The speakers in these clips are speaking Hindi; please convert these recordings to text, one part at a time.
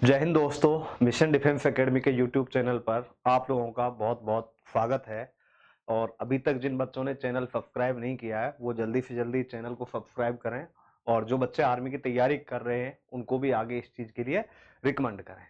जय हिंद दोस्तों, मिशन डिफेंस एकेडमी के यूट्यूब चैनल पर आप लोगों का बहुत बहुत स्वागत है। और अभी तक जिन बच्चों ने चैनल सब्सक्राइब नहीं किया है वो जल्दी से जल्दी चैनल को सब्सक्राइब करें। और जो बच्चे आर्मी की तैयारी कर रहे हैं उनको भी आगे इस चीज के लिए रिकमेंड करें।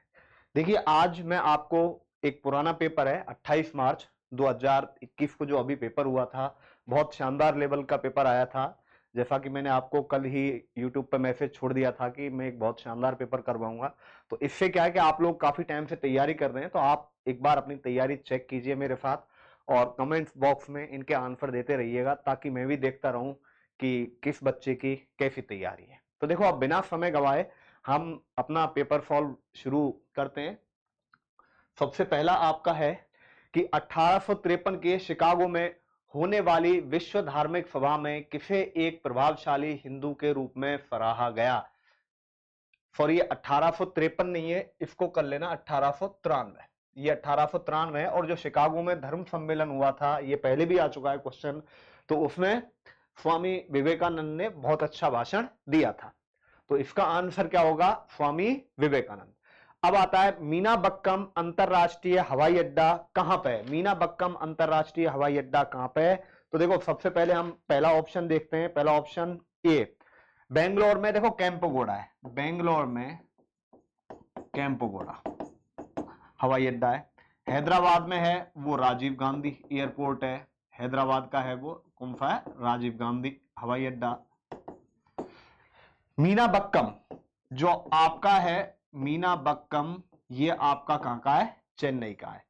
देखिए, आज मैं आपको एक पुराना पेपर है 28 मार्च 2021 को जो अभी पेपर हुआ था, बहुत शानदार लेवल का पेपर आया था। जैसा कि मैंने आपको कल ही यूट्यूब पर मैसेज छोड़ दिया था कि मैं एक बहुत शानदार पेपर करवाऊंगा। तो इससे क्या है कि आप लोग काफी टाइम से तैयारी कर रहे हैं, तो आप एक बार अपनी तैयारी चेक कीजिए मेरे साथ और कमेंट्स बॉक्स में इनके आंसर देते रहिएगा, ताकि मैं भी देखता रहूं कि किस बच्चे की कैसी तैयारी है। तो देखो, अब बिना समय गवाए हम अपना पेपर सॉल्व शुरू करते हैं। सबसे पहला आपका है कि 1853 के शिकागो में होने वाली विश्व धार्मिक सभा में किसे एक प्रभावशाली हिंदू के रूप में सराहा गया। सॉरी, ये 1853 नहीं है, इसको कर लेना 1893। ये 1893 है। और जो शिकागो में धर्म सम्मेलन हुआ था, ये पहले भी आ चुका है क्वेश्चन, तो उसमें स्वामी विवेकानंद ने बहुत अच्छा भाषण दिया था। तो इसका आंसर क्या होगा? स्वामी विवेकानंद। अब आता है मीनाबक्कम अंतरराष्ट्रीय हवाई अड्डा कहां पे है? मीनाबक्कम अंतरराष्ट्रीय हवाई अड्डा कहां पे है? तो देखो, सबसे पहले हम पहला ऑप्शन देखते हैं। पहला ऑप्शन ए, बेंगलोर में देखो कैंपोगोड़ा है, बेंगलोर में कैंपोगोड़ा हवाई अड्डा है। हैदराबाद में है वो राजीव गांधी एयरपोर्ट है, हैदराबाद का है वो, कौन सा है? राजीव गांधी हवाई अड्डा। मीनाबक्कम जो आपका है, मीनाबक्कम ये आपका कहां का है? चेन्नई का है।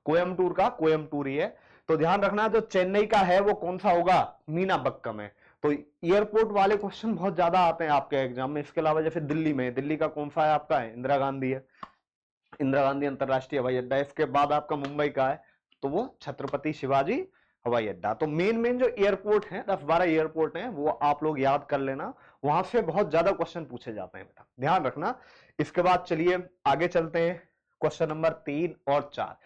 कोयम्बटूर का, कोयम्बटूर ही है। तो ध्यान रखना, जो चेन्नई का है वो कौन सा होगा? मीनाबक्कम है। तो एयरपोर्ट वाले क्वेश्चन बहुत ज्यादा आते हैं आपके एग्जाम में। इसके अलावा जैसे दिल्ली में, दिल्ली का कौन सा है आपका? है इंदिरा गांधी है, इंदिरा गांधी अंतरराष्ट्रीय हवाई अड्डा है। इसके बाद आपका मुंबई का है, तो वो छत्रपति शिवाजी हवाई अड्डा। तो मेन मेन जो एयरपोर्ट है, 10-12 एयरपोर्ट हैं, वो आप लोग याद कर लेना। वहां से बहुत ज्यादा क्वेश्चन पूछे जाते हैं बेटा, ध्यान रखना। इसके बाद चलिए आगे चलते हैं। क्वेश्चन नंबर 3 और 4,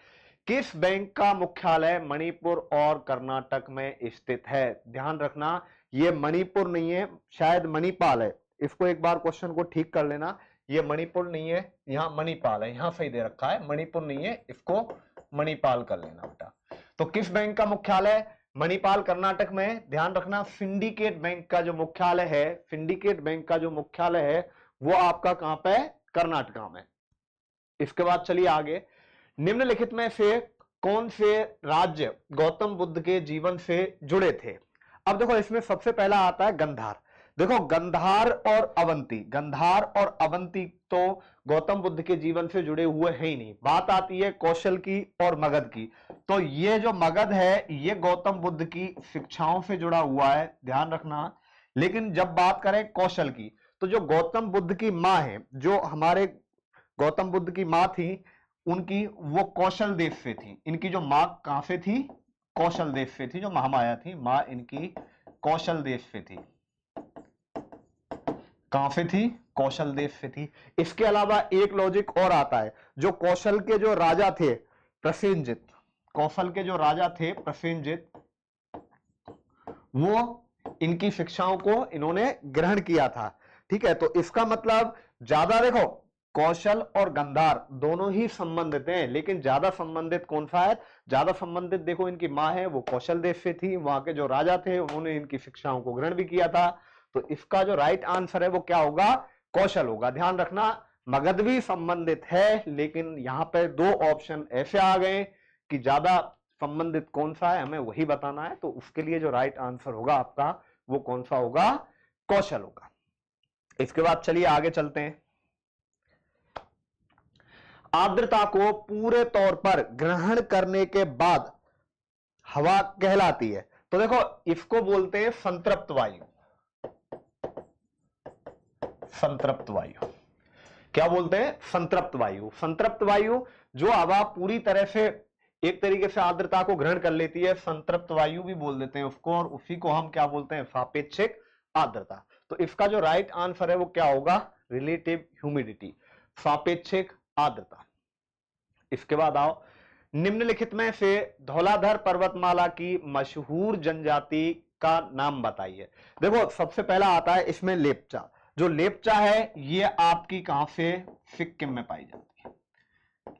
किस बैंक का मुख्यालय मणिपुर और कर्नाटक में स्थित है? ध्यान रखना, ये मणिपुर नहीं है, शायद मणिपाल है। इसको एक बार क्वेश्चन को ठीक कर लेना। ये मणिपुर नहीं है, यहां मणिपाल है, यहां सही दे रखा है, मणिपुर नहीं है, इसको मणिपाल कर लेना बेटा। तो किस बैंक का मुख्यालय मणिपाल कर्नाटक में है? ध्यान रखना, सिंडिकेट बैंक का जो मुख्यालय है, सिंडिकेट बैंक का जो मुख्यालय है वो आपका कहां पे है? कर्नाटक में। इसके बाद चलिए आगे, निम्नलिखित में से कौन से राज्य गौतम बुद्ध के जीवन से जुड़े थे? अब देखो, इसमें सबसे पहला आता है गंधार। देखो, गंधार और अवंती, गंधार और अवंती तो गौतम बुद्ध के जीवन से जुड़े हुए हैं ही नहीं। बात आती है कौशल की और मगध की। तो ये जो मगध है ये गौतम बुद्ध की शिक्षाओं से जुड़ा हुआ है, ध्यान रखना। लेकिन जब बात करें कौशल की, तो जो गौतम बुद्ध की मां है, जो हमारे गौतम बुद्ध की मां थी, उनकी वो कौशल देश से थी। इनकी जो मां कहां से थी? कौशल देश से थी। जो महामाया थी, मां इनकी कौशल देश से थी। कहां से थी? कौशल देश से थी। इसके अलावा एक लॉजिक और आता है, जो कौशल के जो राजा थे प्रसेनजित, कौशल के जो राजा थे प्रसेनजित, वो इनकी शिक्षाओं को इन्होंने ग्रहण किया था। ठीक है, तो इसका मतलब ज्यादा देखो, कौशल और गंधार दोनों ही संबंधित हैं, लेकिन ज्यादा संबंधित कौन सा है? ज्यादा संबंधित देखो, इनकी मां है वो कौशल देश से थी, वहां के जो राजा थे उन्होंने इनकी शिक्षाओं को ग्रहण भी किया था। तो इसका जो राइट आंसर है वो क्या होगा? कौशल होगा। ध्यान रखना, मगध भी संबंधित है, लेकिन यहां पर दो ऑप्शन ऐसे आ गए कि ज्यादा संबंधित कौन सा है हमें वही बताना है। तो उसके लिए जो राइट आंसर होगा आपका वो कौन सा होगा? कौशल होगा। इसके बाद चलिए आगे चलते हैं। आर्द्रता को पूरे तौर पर ग्रहण करने के बाद हवा कहलाती है। तो देखो, इसको बोलते हैं संतृप्त वायु। संतृप्त वायु क्या बोलते हैं? संतृप्त वायु। संतृप्त वायु जो हवा पूरी तरह से एक तरीके से आर्द्रता को ग्रहण कर लेती है, संतृप्त वायु भी बोल देते हैं उसको, और उसी को हम क्या बोलते हैं? सापेक्षिक आर्द्रता। तो इसका जो राइट आंसर है वो क्या होगा? रिलेटिव ह्यूमिडिटी, सापेक्षिक आर्द्रता। इसके बाद आओ, निम्नलिखित में से धौलाधर पर्वतमाला की मशहूर जनजाति का नाम बताइए। देखो, सबसे पहला आता है इसमें लेप्चा। जो लेप्चा है ये आपकी कहां से, सिक्किम में पाई जाती है।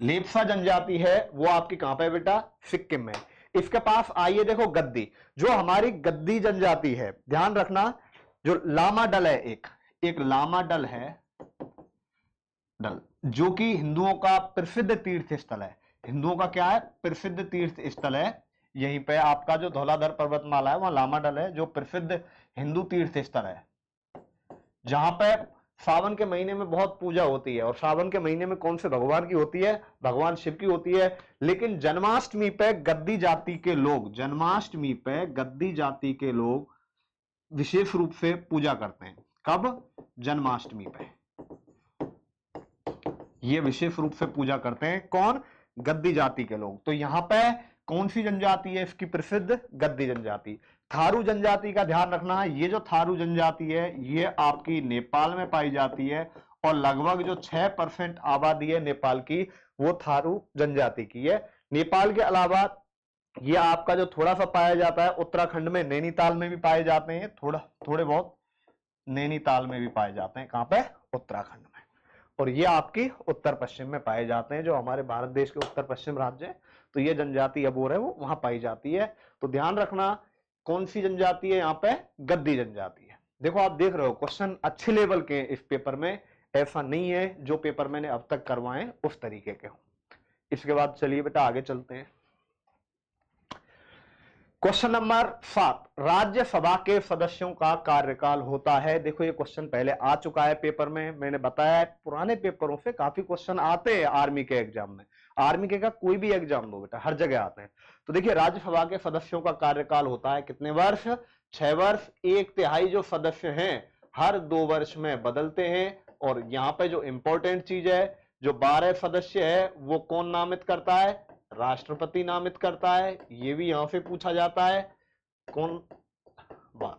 लेप्चा जनजाति है वो आपकी कहां पे बेटा, सिक्किम में। इसके पास आइए देखो गद्दी, जो हमारी गद्दी जनजाति है, ध्यान रखना, जो लामा दल है, एक लामा दल है, दल जो कि हिंदुओं का प्रसिद्ध तीर्थ स्थल है। हिंदुओं का क्या है, प्रसिद्ध तीर्थ स्थल है। यहीं पे आपका जो धौलाधर पर्वतमाला है वहां लामा दल है, जो प्रसिद्ध हिंदू तीर्थ स्थल है, जहां पे सावन के महीने में बहुत पूजा होती है। और सावन के महीने में कौन से भगवान की होती है, भगवान शिव की होती है। लेकिन जन्माष्टमी पे गद्दी जाति के लोग, जन्माष्टमी पे गद्दी जाति के लोग विशेष रूप से पूजा करते हैं। कब, जन्माष्टमी पे ये विशेष रूप से पूजा करते हैं। कौन, गद्दी जाति के लोग। तो यहां पे कौन सी जनजाति है इसकी प्रसिद्ध, गद्दी जनजाति। थारू जनजाति का ध्यान रखना है, ये जो थारू जनजाति है ये आपकी नेपाल में पाई जाती है, और लगभग जो 6% आबादी है नेपाल की वो थारू जनजाति की है। नेपाल के अलावा ये आपका जो थोड़ा सा पाया जाता है उत्तराखंड में, नैनीताल में भी पाए जाते हैं, थोड़े बहुत नैनीताल में भी पाए जाते हैं। कहां पे, उत्तराखंड में। और ये आपकी उत्तर पश्चिम में पाए जाते हैं, जो हमारे भारत देश के उत्तर पश्चिम राज्य है, तो ये जनजाति अबोर है वो वहां पाई जाती है। तो ध्यान रखना कौन सी जनजाति है, यहां पे गद्दी जनजाति है। देखो आप देख रहे हो क्वेश्चन अच्छे लेवल के इस पेपर में, ऐसा नहीं है जो पेपर मैंने अब तक करवाए उस तरीके के हो। इसके बाद चलिए बेटा आगे चलते हैं। क्वेश्चन नंबर 7, राज्यसभा के सदस्यों का कार्यकाल होता है। देखो ये क्वेश्चन पहले आ चुका है पेपर में, मैंने बताया पुराने पेपरों से काफी क्वेश्चन आते हैं आर्मी के एग्जाम में। आर्मी के का कोई भी एग्जाम दो बेटा, हर जगह आते हैं। तो देखिए राज्यसभा के सदस्यों का कार्यकाल होता है कितने वर्ष, 6 वर्ष। 1/3 जो सदस्य हैं हर 2 वर्ष में बदलते हैं। और यहाँ पे जो इंपॉर्टेंट चीज है, जो 12 सदस्य है वो कौन नामित करता है, राष्ट्रपति नामित करता है। ये भी यहां से पूछा जाता है, कौन, 12।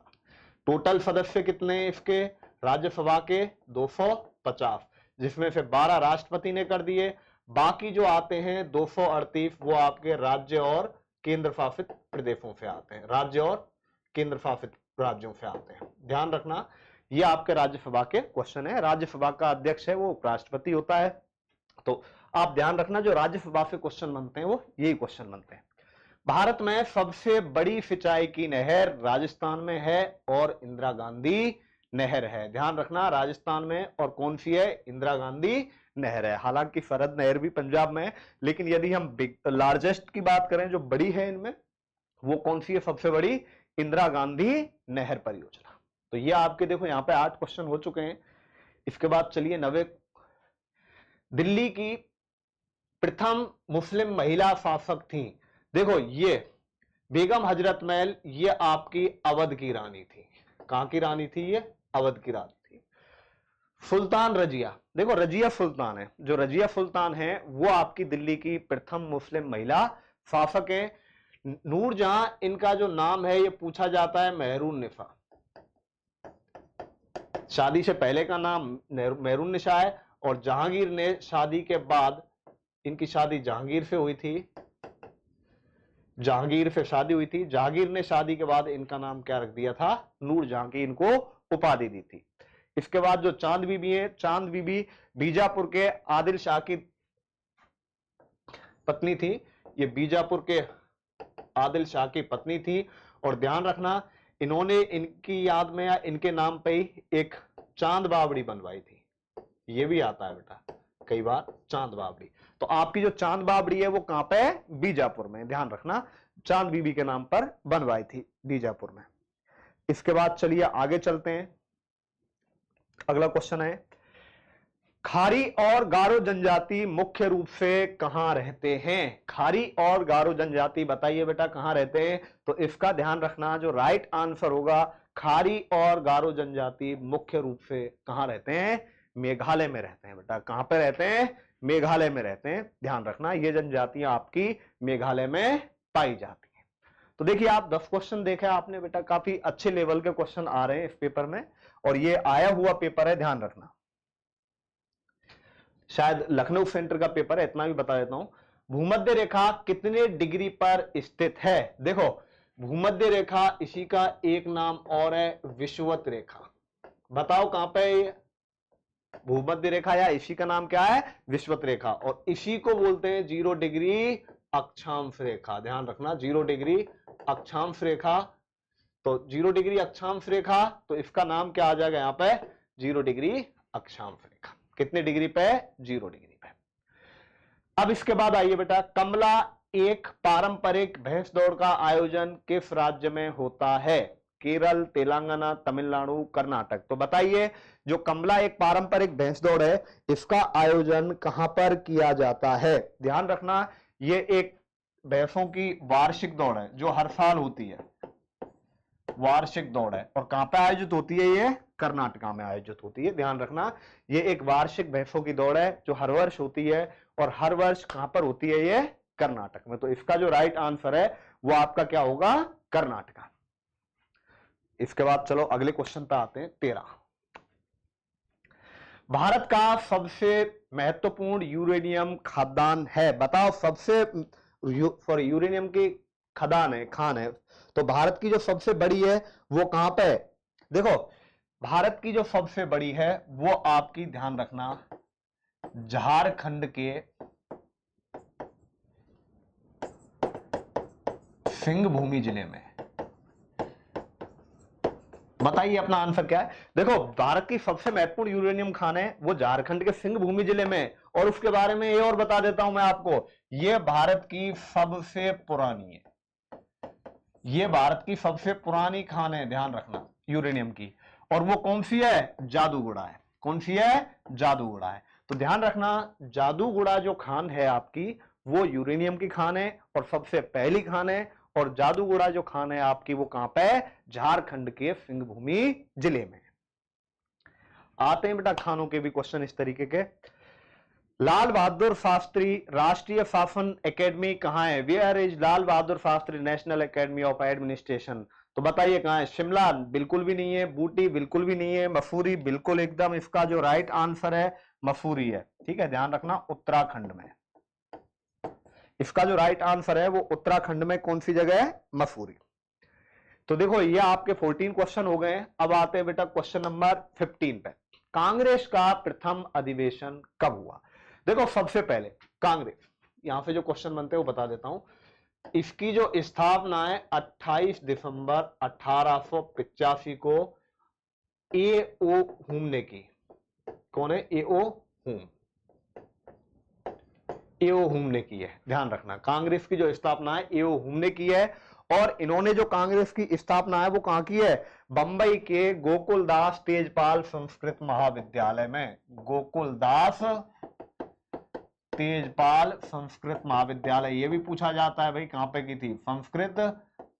टोटल सदस्य कितने हैं इसके, राज्यसभा के 250, जिसमें से 12 राष्ट्रपति ने कर दिए। बाकी जो आते हैं 238 वो आपके राज्य और केंद्र शासित प्रदेशों से आते हैं, राज्य और केंद्र शासित राज्यों से आते हैं। ध्यान रखना ये आपके राज्यसभा के क्वेश्चन है। राज्यसभा का अध्यक्ष है वो उपराष्ट्रपति होता है। तो आप ध्यान रखना जो राज्यसभा से क्वेश्चन बनते हैं वो यही क्वेश्चन बनते हैं। भारत में सबसे बड़ी सिंचाई की नहर राजस्थान में है और इंदिरा गांधी नहर है। ध्यान रखना राजस्थान में, और कौन सी है, इंदिरा गांधी नहर है। हालांकि सरद नहर भी पंजाब में है, लेकिन यदि हम लार्जेस्ट की बात करें जो बड़ी है इनमें, वो कौन सी है सबसे बड़ी, इंदिरा गांधी नहर परियोजना। तो ये आपके देखो यहाँ पे 8 क्वेश्चन हो चुके हैं। इसके बाद चलिए 9वें, दिल्ली की प्रथम मुस्लिम महिला शासक थी। देखो ये बेगम हजरत महल, ये आपकी अवध की रानी थी। कहां की रानी थी, ये अवध की रानी थी। सुल्तान रजिया, देखो रजिया सुल्तान है, जो रजिया सुल्तान है वो आपकी दिल्ली की प्रथम मुस्लिम महिला शासक है। नूरजहां इनका जो नाम है ये पूछा जाता है मेहरून निसा। शादी से पहले का नाम मेहरून निसा है, और जहांगीर ने शादी के बाद, इनकी शादी जहांगीर से हुई थी, जहांगीर से शादी हुई थी। जहांगीर ने शादी के बाद इनका नाम क्या रख दिया था, नूरजहां की इनको उपाधि दी थी। इसके बाद जो चांद बीबी है, चांद बीबी बीजापुर के आदिल शाह की पत्नी थी। ये बीजापुर के आदिल शाह की पत्नी थी। और ध्यान रखना इन्होंने इनकी याद में या इनके नाम पे ही एक चांद बावड़ी बनवाई थी। ये भी आता है बेटा कई बार, चांद बावड़ी। तो आपकी जो चांद बावड़ी है वो कहां पे है, बीजापुर में। ध्यान रखना चांद बीबी के नाम पर बनवाई थी बीजापुर में। इसके बाद चलिए आगे चलते हैं। अगला क्वेश्चन है, खारी और गारो जनजाति मुख्य रूप से कहां रहते हैं। खारी और गारो जनजाति बताइए बेटा कहां रहते हैं। तो इसका ध्यान रखना, जो राइट आंसर होगा, खारी और गारो जनजाति मुख्य रूप से कहां रहते हैं, मेघालय में रहते हैं बेटा। कहां पे रहते हैं, मेघालय में रहते हैं। ध्यान रखना ये जनजातियां आपकी मेघालय में पाई जाती हैं। तो देखिए आप 10 क्वेश्चन देखे आपने बेटा, काफी अच्छे लेवल के क्वेश्चन आ रहे हैं इस पेपर में, और ये आया हुआ पेपर है, ध्यान रखना। शायद लखनऊ सेंटर का पेपर है, इतना भी बता देता हूं। भूमध्य रेखा कितने डिग्री पर स्थित है। देखो भूमध्य रेखा, इसी का एक नाम और है विषुवत रेखा। बताओ कहां पे है ये? भूमध्य रेखा, या इसी का नाम क्या है? विषुवत रेखा। और इसी को बोलते हैं 0 डिग्री अक्षांश रेखा। ध्यान रखना, 0 डिग्री अक्षांश रेखा। तो 0 डिग्री अक्षांश रेखा, तो इसका नाम क्या आ जाएगा यहां पे? 0 डिग्री अक्षांश रेखा। कितने डिग्री पे? 0 डिग्री पे। अब इसके बाद आइए बेटा, कमला एक पारंपरिक भैंस दौड़ का आयोजन किस राज्य में होता है? केरल, तेलंगाना, तमिलनाडु, कर्नाटक। तो बताइए, जो कमला एक पारंपरिक भैंस दौड़ है, इसका आयोजन कहां पर किया जाता है? ध्यान रखना, ये एक भैंसों की वार्षिक दौड़ है जो हर साल होती है, वार्षिक दौड़ है। और कहां पे आयोजित होती है? ये कर्नाटका में आयोजित होती है। ध्यान रखना, ये एक वार्षिक भैंसों की दौड़ है जो हर वर्ष होती है, और हर वर्ष कहां पर होती है? ये कर्नाटक में। तो इसका जो राइट आंसर है वो आपका क्या होगा? कर्नाटका। इसके बाद चलो अगले क्वेश्चन पे आते हैं, 13। भारत का सबसे महत्वपूर्ण यूरेनियम खदान है। बताओ, सबसे यूरेनियम की खदान है, खान है, तो भारत की जो सबसे बड़ी है वो कहां पे है? देखो, भारत की जो सबसे बड़ी है वो आपकी, ध्यान रखना, झारखंड के सिंहभूमि जिले में। बताइए अपना आंसर क्या है? देखो, भारत की सबसे महत्वपूर्ण यूरेनियम खान है वो झारखंड के सिंहभूमि जिले में। और उसके बारे में ये और बता देता हूं मैं आपको, ये भारत की सबसे पुरानी है, ये भारत की सबसे पुरानी खान है, ध्यान रखना, यूरेनियम की। और वो कौन सी है? जादूगुड़ा है। कौन सी है? जादूगुड़ा है। तो ध्यान रखना, जादूगुड़ा जो खान है आपकी, वो यूरेनियम की खान है और सबसे पहली खान है। और जादूगुड़ा जो खान है आपकी, वो कहां पे है? झारखंड के सिंहभूमि जिले में। आते हैं बेटा खानों के भी क्वेश्चन इस तरीके के। लाल बहादुर शास्त्री राष्ट्रीय शासन एकेडमी कहां है? Where is Lal Bahadur Shastri national academy of administration? तो बताइए कहां है? शिमला बिल्कुल भी नहीं है, बूटी बिल्कुल भी नहीं है, मसूरी बिल्कुल एकदम इसका जो राइट आंसर है मसूरी है। ठीक है, ध्यान रखना, उत्तराखंड में। इसका जो राइट आंसर है वो उत्तराखंड में कौन सी जगह है? मसूरी। तो देखो, ये आपके 14 क्वेश्चन हो गए हैं। अब आते हैं बेटा क्वेश्चन नंबर 15 पे। कांग्रेस का प्रथम अधिवेशन कब हुआ? देखो, सबसे पहले कांग्रेस, यहां से जो क्वेश्चन बनते हैं वो बता देता हूं। इसकी जो स्थापना है 28 दिसंबर 1885 को ए.ओ. हुम ने की। कौन है? ए.ओ. हुम। ए.ओ. हुम ने की है। ध्यान रखना, कांग्रेस की जो स्थापना है ए.ओ. हुम ने की है। और इन्होंने जो कांग्रेस की स्थापना है वो कहां की है? बंबई के गोकुलदास तेजपाल संस्कृत महाविद्यालय में। गोकुलदास तेजपाल संस्कृत महाविद्यालय। ये भी पूछा जाता है भाई कहां पे की थी? संस्कृत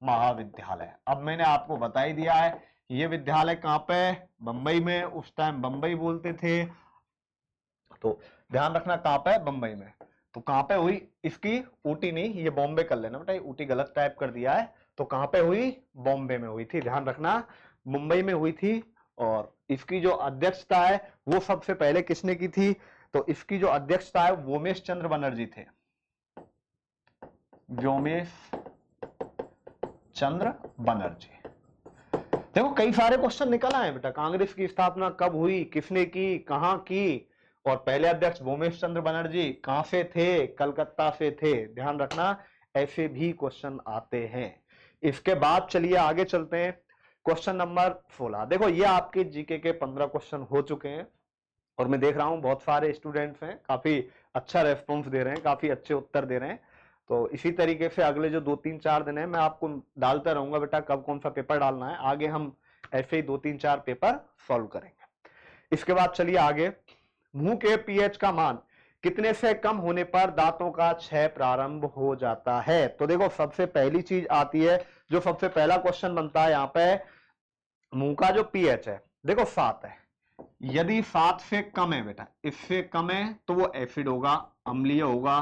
महाविद्यालय। अब मैंने आपको बता ही दिया है, ये विद्यालय कहां पे? बंबई में। उस टाइम बंबई बोलते थे, तो ध्यान रखना कहां पे? बंबई में। तो कहां पे हुई इसकी? ऊटी नहीं, ये बॉम्बे कर लेना बेटा, ऊटी गलत टाइप कर दिया है। तो कहां पे हुई? बॉम्बे में हुई थी। ध्यान रखना, मुंबई में हुई थी। और इसकी जो अध्यक्षता है वो सबसे पहले किसने की थी? तो इसकी जो अध्यक्षता है व्योमेश चंद्र बनर्जी थे। व्योमेश चंद्र बनर्जी। देखो, कई सारे क्वेश्चन निकल आए बेटा। कांग्रेस की स्थापना कब हुई, किसने की, कहां की, और पहले अध्यक्ष व्योमेश चंद्र बनर्जी कहां से थे? कलकत्ता से थे। ध्यान रखना, ऐसे भी क्वेश्चन आते हैं। इसके बाद चलिए आगे चलते हैं, क्वेश्चन नंबर 16। देखो, ये आपके जीके के 15 क्वेश्चन हो चुके हैं और मैं देख रहा हूं बहुत सारे स्टूडेंट्स हैं, काफी अच्छा रेस्पॉन्स दे रहे हैं, काफी अच्छे उत्तर दे रहे हैं। तो इसी तरीके से अगले जो 2-3-4 दिन है मैं आपको डालता रहूंगा बेटा, कब कौन सा पेपर डालना है। आगे हम ऐसे ही 2-3-4 पेपर सॉल्व करेंगे। इसके बाद चलिए आगे, मुंह के पीएच का मान कितने से कम होने पर दांतों का क्षय प्रारंभ हो जाता है? तो देखो, सबसे पहली चीज आती है, जो सबसे पहला क्वेश्चन बनता है यहां पे, मुंह का जो पीएच है, देखो 7 है। यदि 7 से कम है बेटा, इससे कम है तो वो एसिड होगा, अम्लीय होगा।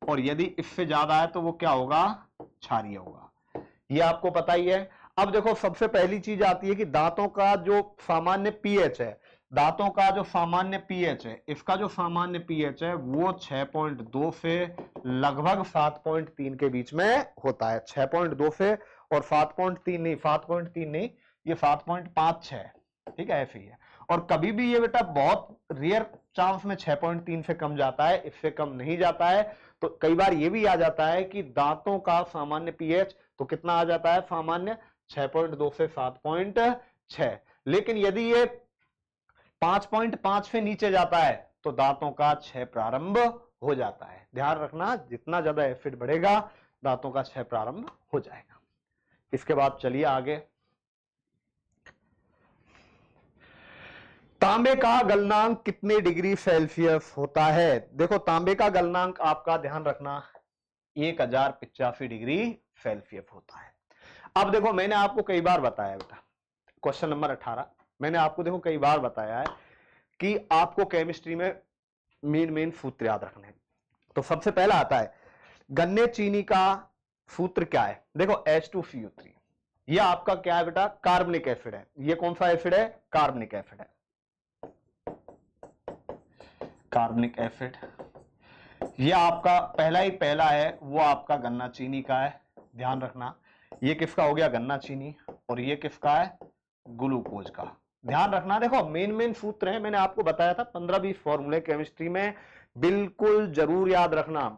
और यदि इससे ज्यादा है तो वो क्या होगा? क्षारीय होगा। ये आपको पता ही है। अब देखो, सबसे पहली चीज आती है कि दांतों का जो सामान्य पीएच है, दांतों का जो सामान्य पीएच है, इसका जो सामान्य पीएच है वो 6.2 से लगभग 7.3 के बीच में होता है। 6.2 से और 7.3 नहीं, 7.3 नहीं, ये 7.56 है। ठीक है, Fe है। और कभी भी ये बेटा बहुत रेयर चांस में 6.3 से कम जाता है, इससे कम नहीं जाता है। तो कई बार ये भी आ जाता है कि दांतों का सामान्य पीएच तो कितना आ जाता है सामान्य 6.2 से 7.6, लेकिन यदि ये 5.5 से नीचे जाता है तो दांतों का क्षय प्रारंभ हो जाता है। ध्यान रखना, जितना ज्यादा एसिड बढ़ेगा दांतों का क्षय प्रारंभ हो जाएगा। इसके बाद चलिए आगे, तांबे का गलनांक कितने डिग्री सेल्सियस होता है? देखो तांबे का गलनांक आपका ध्यान रखना 1085 डिग्री सेल्सियस होता है। अब देखो मैंने आपको कई बार बताया बेटा, क्वेश्चन नंबर 18 मैंने आपको देखो कई बार बताया है कि आपको केमिस्ट्री में मेन सूत्र याद रखने हैं। तो सबसे पहला आता है गन्ने चीनी का सूत्र क्या है? देखो H2CO3, ये आपका क्या है बेटा? कार्बनिक एसिड है। ये कौन सा एसिड है? कार्बनिक एसिड है, कार्बनिक एसिड। ये आपका पहला है वो आपका गन्ना चीनी का है। ध्यान रखना, ये किसका हो गया? गन्ना चीनी। और ये किसका है? ग्लूकोज का। ध्यान रखना, देखो मेन सूत्र है, मैंने आपको बताया था 15-20 फॉर्मूले केमिस्ट्री में, बिल्कुल जरूर याद रखना।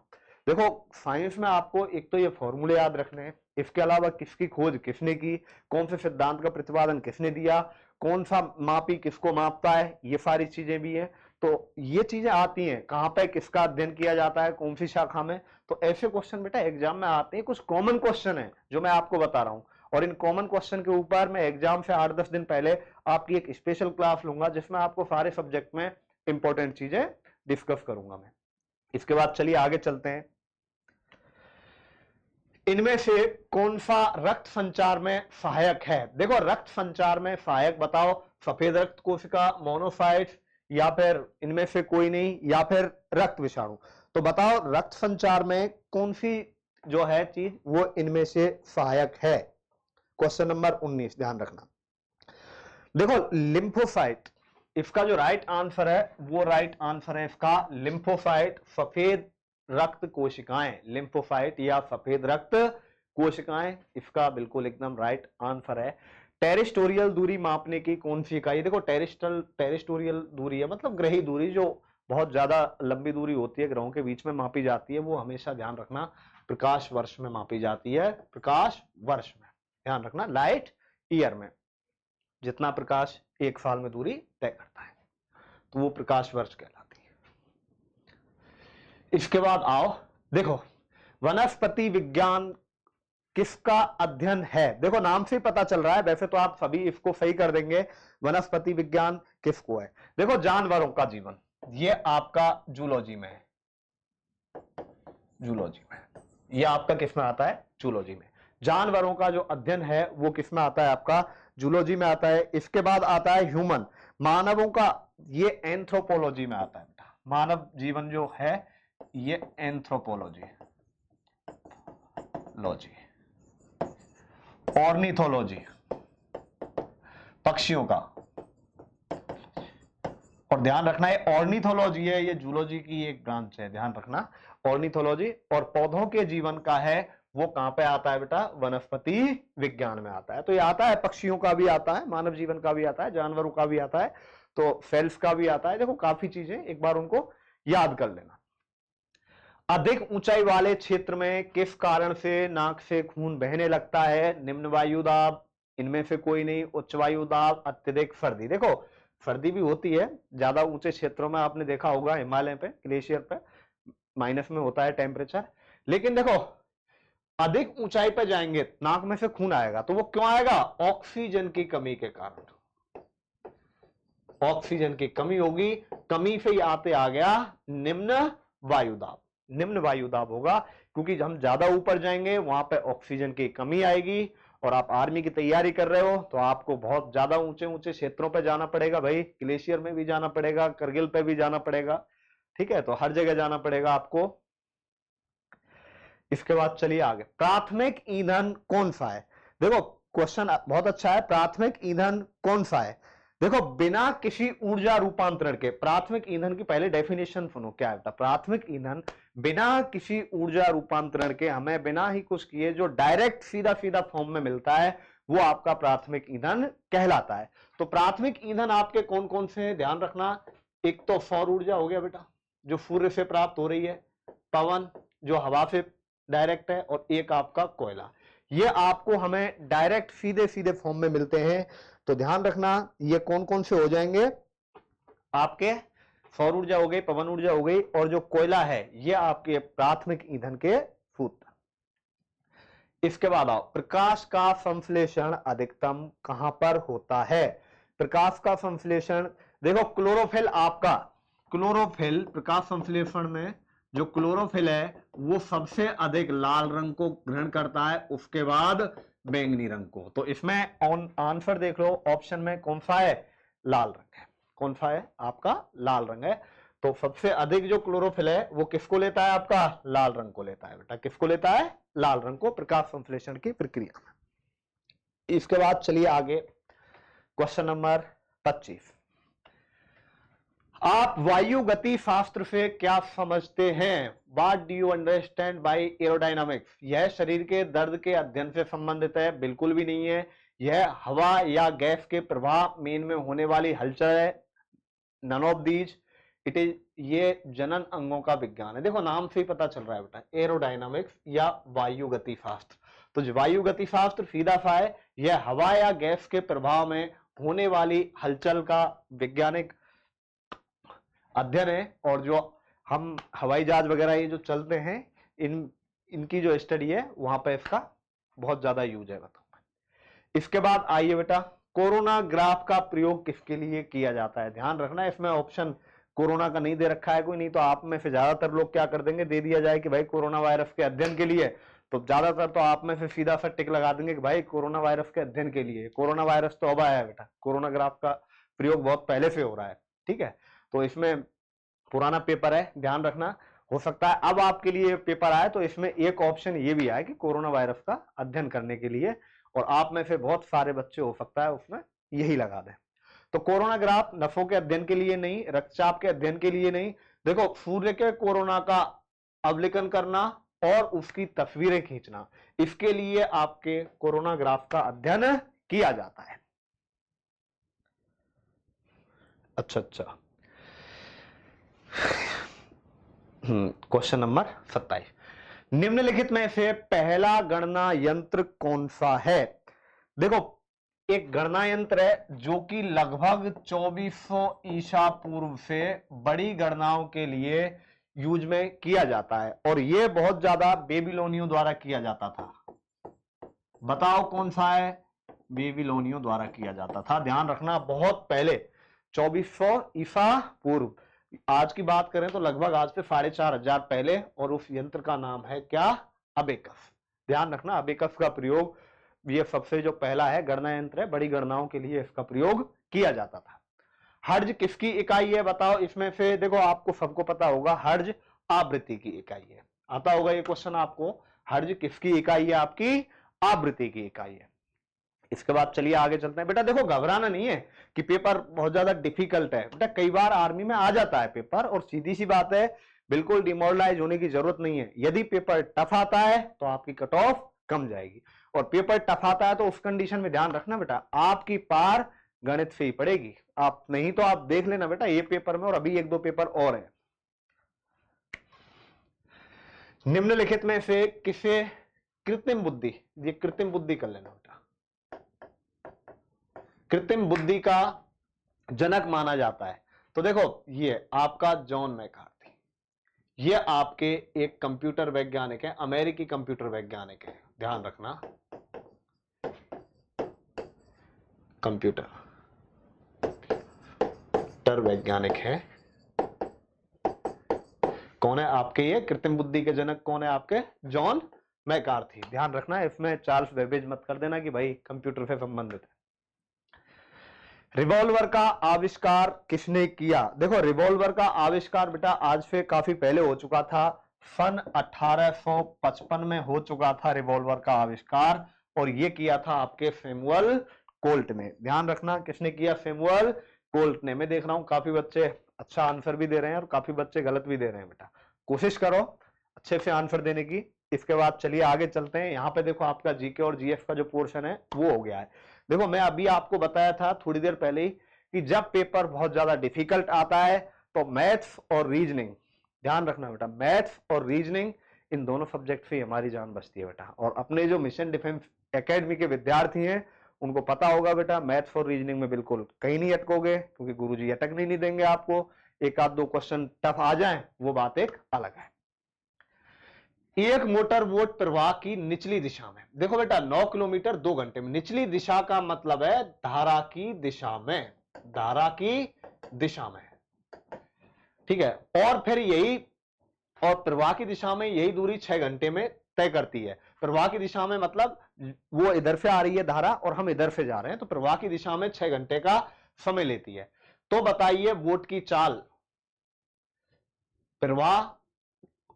देखो साइंस में आपको एक तो ये फॉर्मूले याद रखने हैं, इसके अलावा किसकी खोज किसने की, कौन से सिद्धांत का प्रतिपादन किसने दिया, कौन सा मापी किसको मापता है, ये सारी चीजें भी हैं। तो ये चीजें आती हैं, कहां पे किसका अध्ययन किया जाता है, कौन सी शाखा में। तो ऐसे क्वेश्चन बेटा एग्जाम में आते हैं, कुछ कॉमन क्वेश्चन है जो मैं आपको बता रहा हूं। और इन कॉमन क्वेश्चन के ऊपर मैं एग्जाम से 8-10 दिन पहले आपकी एक स्पेशल क्लास लूंगा जिसमें आपको सारे सब्जेक्ट में इंपॉर्टेंट चीजें डिस्कस करूंगा मैं। इसके बाद चलिए आगे चलते हैं, इनमें से कौन सा रक्त संचार में सहायक है? देखो रक्त संचार में सहायक बताओ, सफेद रक्त कोशिका, मोनोसाइट्स, या फिर इनमें से कोई नहीं, या फिर रक्त विषाणु। तो बताओ रक्त संचार में कौन सी जो है चीज वो इनमें से सहायक है? क्वेश्चन नंबर 19 ध्यान रखना। देखो लिम्फोसाइट, इसका जो राइट आंसर है वो राइट आंसर है इसका लिम्फोसाइट, सफेद रक्त कोशिकाएं, लिम्फोसाइट या सफेद रक्त कोशिकाएं, इसका बिल्कुल एकदम राइट आंसर है। टेरिस्टोरियल दूरी मापने की कौन सी इकाई? देखो टेरिस्टोरियल दूरी है मतलब ग्रही दूरी, जो बहुत ज्यादा लंबी दूरी होती है ग्रहों के बीच में मापी जाती है, वो हमेशा ध्यान रखना प्रकाश वर्ष में मापी जाती है, प्रकाश वर्ष में। ध्यान रखना, लाइट ईयर में जितना प्रकाश एक साल में दूरी तय करता है तो वो प्रकाश वर्ष कहलाती है। इसके बाद आओ, देखो वनस्पति विज्ञान किसका अध्ययन है? देखो नाम से ही पता चल रहा है, वैसे तो आप सभी इसको सही कर देंगे, वनस्पति विज्ञान किसको है? देखो जानवरों का जीवन, ये आपका जूलॉजी में है, जूलॉजी में। ये आपका किसमें आता है? जूलॉजी में। जानवरों का जो अध्ययन है वो किसमें आता है? आपका जूलॉजी में आता है। इसके बाद आता है ह्यूमन, मानवों का, ये एंथ्रोपोलॉजी में आता है बेटा। मानव जीवन जो है ये एंथ्रोपोलॉजी, लॉजी, ऑर्निथोलॉजी, पक्षियों का। और ध्यान रखना है ऑर्निथोलॉजी है, ये जूलॉजी की एक ब्रांच है, ध्यान रखना ऑर्निथोलॉजी। और पौधों के जीवन का है वो कहां पे आता है बेटा? वनस्पति विज्ञान में आता है। तो ये आता है, पक्षियों का भी आता है, मानव जीवन का भी आता है, जानवरों का भी आता है, तो सेल्स का भी आता है। देखो काफी चीजें, एक बार उनको याद कर लेना। अधिक ऊंचाई वाले क्षेत्र में किस कारण से नाक से खून बहने लगता है? निम्न वायु दाब, इनमें से कोई नहीं, उच्च वायु दाब, अत्यधिक सर्दी। देखो सर्दी भी होती है ज्यादा ऊंचे क्षेत्रों में, आपने देखा होगा हिमालय पे, ग्लेशियर पे माइनस में होता है टेम्परेचर, लेकिन देखो अधिक ऊंचाई पे जाएंगे नाक में से खून आएगा, तो वो क्यों आएगा? ऑक्सीजन की कमी के कारण, ऑक्सीजन की कमी होगी, कमी से ही आते आ गया निम्न वायुदाब। निम्न वायुदाब होगा क्योंकि हम ज्यादा ऊपर जाएंगे वहां पे ऑक्सीजन की कमी आएगी। और आप आर्मी की तैयारी कर रहे हो तो आपको बहुत ज्यादा ऊंचे ऊंचे क्षेत्रों पे जाना पड़ेगा भाई, ग्लेशियर में भी जाना पड़ेगा, करगिल पे भी जाना पड़ेगा, ठीक है, तो हर जगह जाना पड़ेगा आपको। इसके बाद चलिए आगे, प्राथमिक ईंधन कौन सा है? देखो क्वेश्चन बहुत अच्छा है, प्राथमिक ईंधन कौन सा है? देखो बिना किसी ऊर्जा रूपांतरण के, प्राथमिक ईंधन की पहले डेफिनेशन सुनो क्या है? प्राथमिक ईंधन बिना किसी ऊर्जा रूपांतरण के, हमें बिना ही कुछ किए जो डायरेक्ट सीधा सीधा फॉर्म में मिलता है वो आपका प्राथमिक ईंधन कहलाता है। तो प्राथमिक ईंधन आपके कौन कौन से हैं ध्यान रखना, एक तो सौर ऊर्जा हो गया बेटा जो सूर्य से प्राप्त हो रही है, पवन जो हवा से डायरेक्ट है, और एक आपका कोयला। ये आपको हमें डायरेक्ट सीधे सीधे फॉर्म में मिलते हैं। तो ध्यान रखना ये कौन कौन से हो जाएंगे आपके, सौर ऊर्जा हो गई, पवन ऊर्जा हो गई, और जो कोयला है ये आपके प्राथमिक ईंधन के सूत्र। इसके बाद आओ, प्रकाश का संश्लेषण अधिकतम कहां पर होता है। प्रकाश का संश्लेषण देखो, क्लोरोफिल आपका, क्लोरोफिल प्रकाश संश्लेषण में जो क्लोरोफिल है वो सबसे अधिक लाल रंग को ग्रहण करता है, उसके बाद बैंगनी रंग को। तो इसमें आंसर देख लो, ऑप्शन में कौन सा है, लाल रंग है। कौन सा है आपका, लाल रंग है। तो सबसे अधिक जो क्लोरोफिल है वो किसको लेता है, आपका लाल रंग को लेता है बेटा, किसको लेता है, लाल रंग को, प्रकाश संश्लेषण की प्रक्रिया में। इसके बाद चलिए आगे, क्वेश्चन नंबर 25। आप वायु गति शास्त्र से क्या समझते हैं, what do you understand by aerodynamics. यह शरीर के दर्द के अध्ययन से संबंधित है, बिल्कुल भी नहीं है। यह हवा या गैस के प्रभाव में इनमें होने वाली हलचल है, none of these it is, ये जनन अंगों का विज्ञान है। देखो नाम से ही पता चल रहा है बेटा, एरोडायनामिक्स या वायु गति शास्त्र। तो जो वायु गति शास्त्र सीधा सा है, यह हवा या गैस के प्रभाव में होने वाली हलचल का वैज्ञानिक अध्ययन है। और जो हम हवाई जहाज वगैरह ये जो चलते हैं, इनकी जो स्टडी है वहां पे इसका बहुत ज्यादा यूज है बताऊंगा। इसके बाद आइए बेटा, कोरोना ग्राफ का प्रयोग किसके लिए किया जाता है। ध्यान रखना इसमें ऑप्शन कोरोना का नहीं दे रखा है कोई, नहीं तो आप में से ज्यादातर लोग क्या कर देंगे, दे दिया जाए कि भाई कोरोना वायरस के अध्ययन के लिए, तो ज्यादातर तो आप में से सीधा सा टिक लगा देंगे कि भाई कोरोना वायरस के अध्ययन के लिए। कोरोना वायरस तो अब आया है बेटा, कोरोना ग्राफ का प्रयोग बहुत पहले से हो रहा है, ठीक है। तो इसमें पुराना पेपर है, ध्यान रखना। हो सकता है अब आपके लिए पेपर आए तो इसमें एक ऑप्शन ये भी आए कि कोरोना वायरस का अध्ययन करने के लिए, और आप में से बहुत सारे बच्चे हो सकता है उसमें यही लगा दें। तो कोरोना ग्राफ नसों के अध्ययन के लिए नहीं, रक्तचाप के अध्ययन के लिए नहीं। देखो सूर्य के कोरोना का अवलोकन करना और उसकी तस्वीरें खींचना, इसके लिए आपके कोरोना ग्राफ का अध्ययन किया जाता है। अच्छा, क्वेश्चन नंबर 27, निम्नलिखित में से पहला गणना यंत्र कौन सा है। देखो एक गणना यंत्र है जो कि लगभग 2400 ईसा पूर्व से बड़ी गणनाओं के लिए यूज में किया जाता है, और यह बहुत ज्यादा बेबीलोनियों द्वारा किया जाता था। बताओ कौन सा है, बेबीलोनियों द्वारा किया जाता था। ध्यान रखना बहुत पहले 2400 ईसा पूर्व, आज की बात करें तो लगभग आज से 4500 पहले, और उस यंत्र का नाम है क्या, अबेकस। ध्यान रखना अबेकस का प्रयोग, ये सबसे जो पहला है गणना यंत्र है, बड़ी गणनाओं के लिए इसका प्रयोग किया जाता था। हर्ज किसकी इकाई है बताओ, इसमें से देखो आपको सबको पता होगा, हर्ज आवृत्ति की इकाई है। आता होगा ये क्वेश्चन आपको, हर्ज किसकी इकाई है, आपकी आवृत्ति की इकाई है। इसके बाद चलिए आगे चलते हैं। बेटा देखो घबराना नहीं है कि पेपर बहुत ज्यादा डिफिकल्ट है, बेटा कई बार आर्मी में आ जाता है पेपर, और सीधी सी बात है बिल्कुल डिमोरलाइज होने की जरूरत नहीं है। यदि पेपर टफ आता है तो आपकी कट ऑफ कम जाएगी, और पेपर टफ आता है तो उस कंडीशन में ध्यान रखना बेटा आपकी पार गणित से ही पड़ेगी। आप नहीं तो आप देख लेना बेटा ये पेपर में, और अभी एक दो पेपर और है। निम्नलिखित में से किसे कृत्रिम बुद्धि, ये कृत्रिम बुद्धि कर लेना बेटा, कृत्रिम बुद्धि का जनक माना जाता है। तो देखो ये आपका जॉन मैकार्थी, ये आपके एक कंप्यूटर वैज्ञानिक है, अमेरिकी कंप्यूटर वैज्ञानिक है। ध्यान रखना कंप्यूटर वैज्ञानिक है। कौन है आपके ये कृत्रिम बुद्धि के जनक, कौन है आपके, जॉन मैकार्थी। ध्यान रखना इसमें चार्ल्स बेबेज मत कर देना कि भाई कंप्यूटर से संबंधित है। रिवॉल्वर का आविष्कार किसने किया। देखो रिवॉल्वर का आविष्कार बेटा आज से काफी पहले हो चुका था, सन 1855 में हो चुका था रिवॉल्वर का आविष्कार, और ये किया था आपके सैमुअल कोल्ट ने। ध्यान रखना किसने किया, सैमुअल कोल्ट ने। मैं देख रहा हूं काफी बच्चे अच्छा आंसर भी दे रहे हैं और काफी बच्चे गलत भी दे रहे हैं, बेटा कोशिश करो अच्छे से आंसर देने की। इसके बाद चलिए आगे चलते हैं। यहाँ पे देखो आपका जीके और जीएफ का जो पोर्शन है वो हो गया है। देखो मैं अभी आपको बताया था थोड़ी देर पहले ही कि जब पेपर बहुत ज्यादा डिफिकल्ट आता है तो मैथ्स और रीजनिंग, ध्यान रखना बेटा, मैथ्स और रीजनिंग इन दोनों सब्जेक्ट से हमारी जान बचती है बेटा। और अपने जो मिशन डिफेंस एकेडमी के विद्यार्थी हैं उनको पता होगा बेटा, मैथ्स और रीजनिंग में बिल्कुल कहीं नहीं अटकोगे, क्योंकि गुरुजी अटकने नहीं देंगे आपको। एक आध दो क्वेश्चन टफ आ जाएं वो बात एक अलग है। एक मोटर बोट प्रवाह की निचली दिशा में, देखो बेटा 9 किलोमीटर 2 घंटे में, निचली दिशा का मतलब है धारा की दिशा में, धारा की दिशा में, ठीक है। और फिर यही, और प्रवाह की दिशा में यही दूरी 6 घंटे में तय करती है। प्रवाह की दिशा में मतलब वो इधर से आ रही है धारा और हम इधर से जा रहे हैं, तो प्रवाह की दिशा में 6 घंटे का समय लेती है। तो बताइए बोट की चाल प्रवाह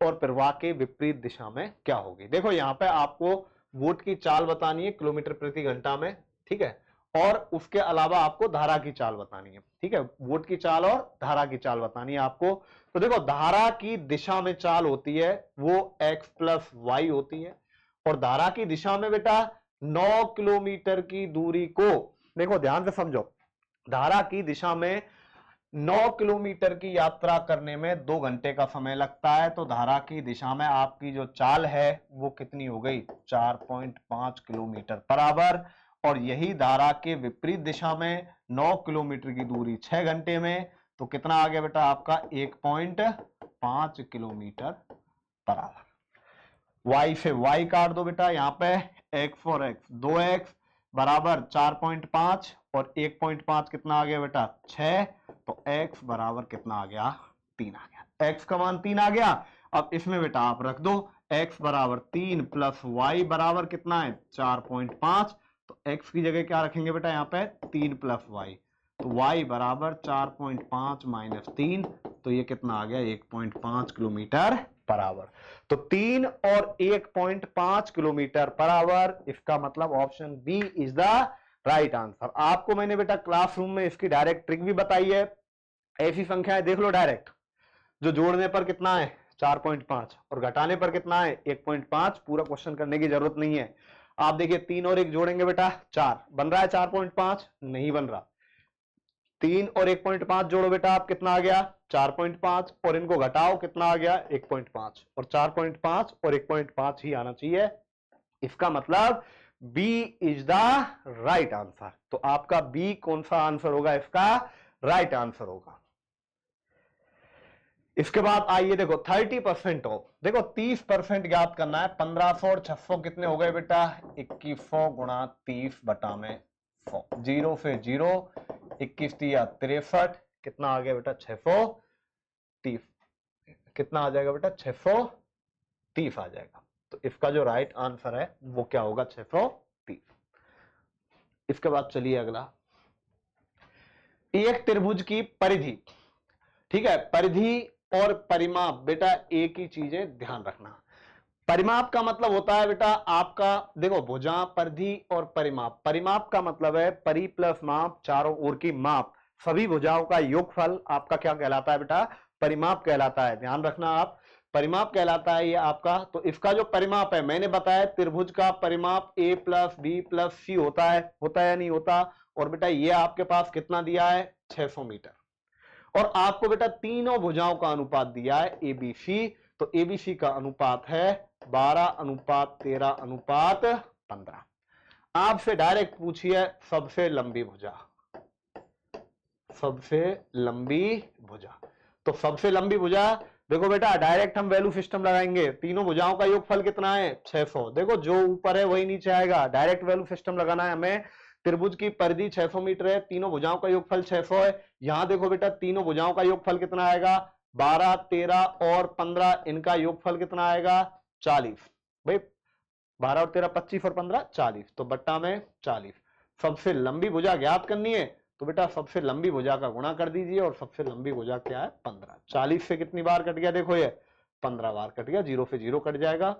और प्रवाह के विपरीत दिशा में क्या होगी। देखो यहां पे आपको बोट की चाल बतानी है किलोमीटर प्रति घंटा में, ठीक है, और उसके अलावा आपको धारा की चाल बतानी है, ठीक है। बोट की चाल और धारा की चाल बतानी है आपको। तो देखो धारा की दिशा में चाल होती है वो x प्लस वाई होती है, और धारा की दिशा में बेटा 9 किलोमीटर की दूरी को, देखो ध्यान से समझो, धारा की दिशा में 9 किलोमीटर की यात्रा करने में 2 घंटे का समय लगता है। तो धारा की दिशा में आपकी जो चाल है वो कितनी हो गई, 4.5 किलोमीटर बराबर। और यही धारा के विपरीत दिशा में 9 किलोमीटर की दूरी 6 घंटे में, तो कितना आ गया बेटा आपका 1.5 किलोमीटर बराबर। y से y काट दो बेटा, यहाँ पे x और x 2x बराबर 4.5 और 1.5 कितना आ गया बेटा 6, तो x बराबर कितना आ गया 3 आ गया। x का मान 3 आ गया। अब इसमें बेटा आप रख दो x बराबर 3 प्लस y बराबर कितना है 4.5, तो x की जगह क्या रखेंगे बेटा यहाँ पे 3 प्लस y, तो y बराबर 4.5 माइनस 3, तो ये कितना आ गया 1.5 किलोमीटर बराबर। तो 3 और 1.5 किलोमीटर बराबर, इसका मतलब option B is the right answer. आपको मैंने बेटा क्लासरूम में इसकी डायरेक्ट ट्रिक भी बताई है। ऐसी संख्याएं देख लो डायरेक्ट, जो जोड़ने पर कितना है 4.5 और घटाने पर कितना है 1.5, पूरा क्वेश्चन करने की जरूरत नहीं है। आप देखिए 3 और 1 जोड़ेंगे बेटा 4, बन रहा है 4.5, नहीं बन रहा। 3 और 1.5 जोड़ो बेटा, आप कितना आ गया 4.5, और इनको घटाओ कितना आ गया 1.5, और 4.5 और 1.5 ही आना चाहिए। इसका मतलब B is the right answer. तो आपका बी कौन सा आंसर होगा, इसका राइट आंसर होगा। इसके बाद आइए देखो 30% ऑफ, देखो 30% ज्ञात करना है। 1500 और 600 कितने हो गए बेटा 2100 गुणा 30 बटा में 100, 0 से 0, 21 तिया 63, कितना आ गया बेटा 630, कितना आ जाएगा बेटा 630 आ जाएगा। तो इसका जो राइट आंसर है वो क्या होगा 630। इसके बाद चलिए अगला, एक त्रिभुज की परिधि, ठीक है, परिधि और परिमाप बेटा एक ही चीज है, ध्यान रखना। परिमाप का मतलब होता है बेटा आपका, देखो भुजा, परिधि और परिमाप। परिमाप का मतलब है परि प्लस माप, चारों ओर की माप, सभी भुजाओं का योगफल आपका क्या कहलाता है बेटा परिमाप कहलाता है। ध्यान रखना आप, परिमाप कहलाता है ये आपका। तो इसका जो परिमाप है मैंने बताया, त्रिभुज का परिमाप a प्लस बी प्लस सी होता है या नहीं होता। और बेटा ये आपके पास कितना दिया है 600 मीटर, और आपको बेटा तीनों भुजाओं का अनुपात दिया है एबीसी। तो एबीसी का अनुपात है 12:13:15। आपसे डायरेक्ट पूछिए सबसे लंबी भुजा, सबसे लंबी भुजा। तो सबसे लंबी भुजा, देखो बेटा डायरेक्ट हम वैल्यू सिस्टम लगाएंगे। तीनों भुजाओं का योगफल कितना है 600, देखो जो ऊपर है वही नीचे आएगा, डायरेक्ट वैल्यू सिस्टम लगाना है हमें। त्रिभुज की परिधि 600 मीटर है, तीनों भुजाओं का योगफल 600 है। यहां देखो बेटा तीनों भुजाओं का योगफल कितना आएगा 12, 13 और 15, इनका योगफल कितना आएगा 40। भाई 12 और 13 25 और 15 40, तो बट्टा में 40। सबसे लंबी भुजा ज्ञात करनी है तो बेटा सबसे लंबी भुजा का गुणा कर दीजिए, और सबसे लंबी भुजा क्या है 15। 40 से कितनी बार कट गया, देखो ये 15 बार कट गया, 0 से 0 कट जाएगा,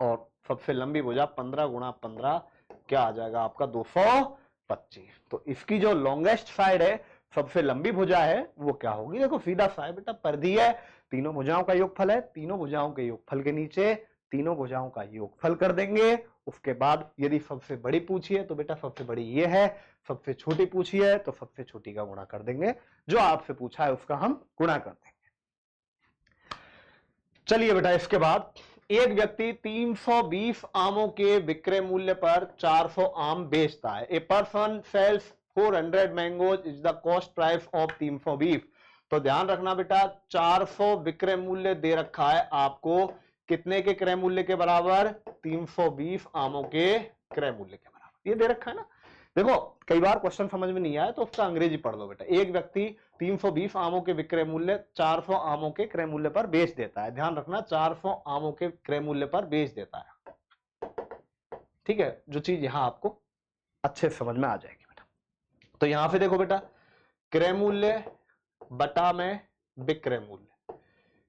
और सबसे लंबी भुजा 15 गुणा 15 क्या आ जाएगा आपका 225। तो इसकी जो लॉन्गेस्ट साइड है, सबसे लंबी भुजा है, वो क्या होगी, देखो सीधा सा है बेटा, परिधि है, तीनों भुजाओं का योगफल है, तीनों भुजाओं के योगफल के नीचे तीनों भुजाओं का योगफल कर देंगे। उसके बाद यदि सबसे बड़ी पूछी है तो बेटा सबसे बड़ी ये है, सबसे छोटी पूछी है तो सबसे छोटी का गुणा कर देंगे, जो आपसे पूछा है उसका हम गुणा कर देंगे। चलिए बेटा, इसके बाद एक व्यक्ति 320 आमों के विक्रय मूल्य पर 400 आम बेचता है। A person sells 400 mangoes is the cost price of 320। तो ध्यान रखना बेटा, 400 विक्रय मूल्य दे रखा है आपको, कितने के क्रय मूल्य के बराबर? 320 आमों के क्रय मूल्य के बराबर, ये दे रखा है ना। देखो कई बार क्वेश्चन समझ में नहीं आया तो उसका अंग्रेजी पढ़ लो बेटा। एक व्यक्ति 320 आमों के विक्रय मूल्य 400 आमों के क्रय मूल्य पर बेच देता है। ध्यान रखना, 400 आमों के क्रय मूल्य पर बेच देता है, ठीक है, जो चीज यहां आपको अच्छे समझ में आ जाएगी बेटा। तो यहां पे देखो बेटा, क्रय मूल्य बटा में विक्रय मूल्य,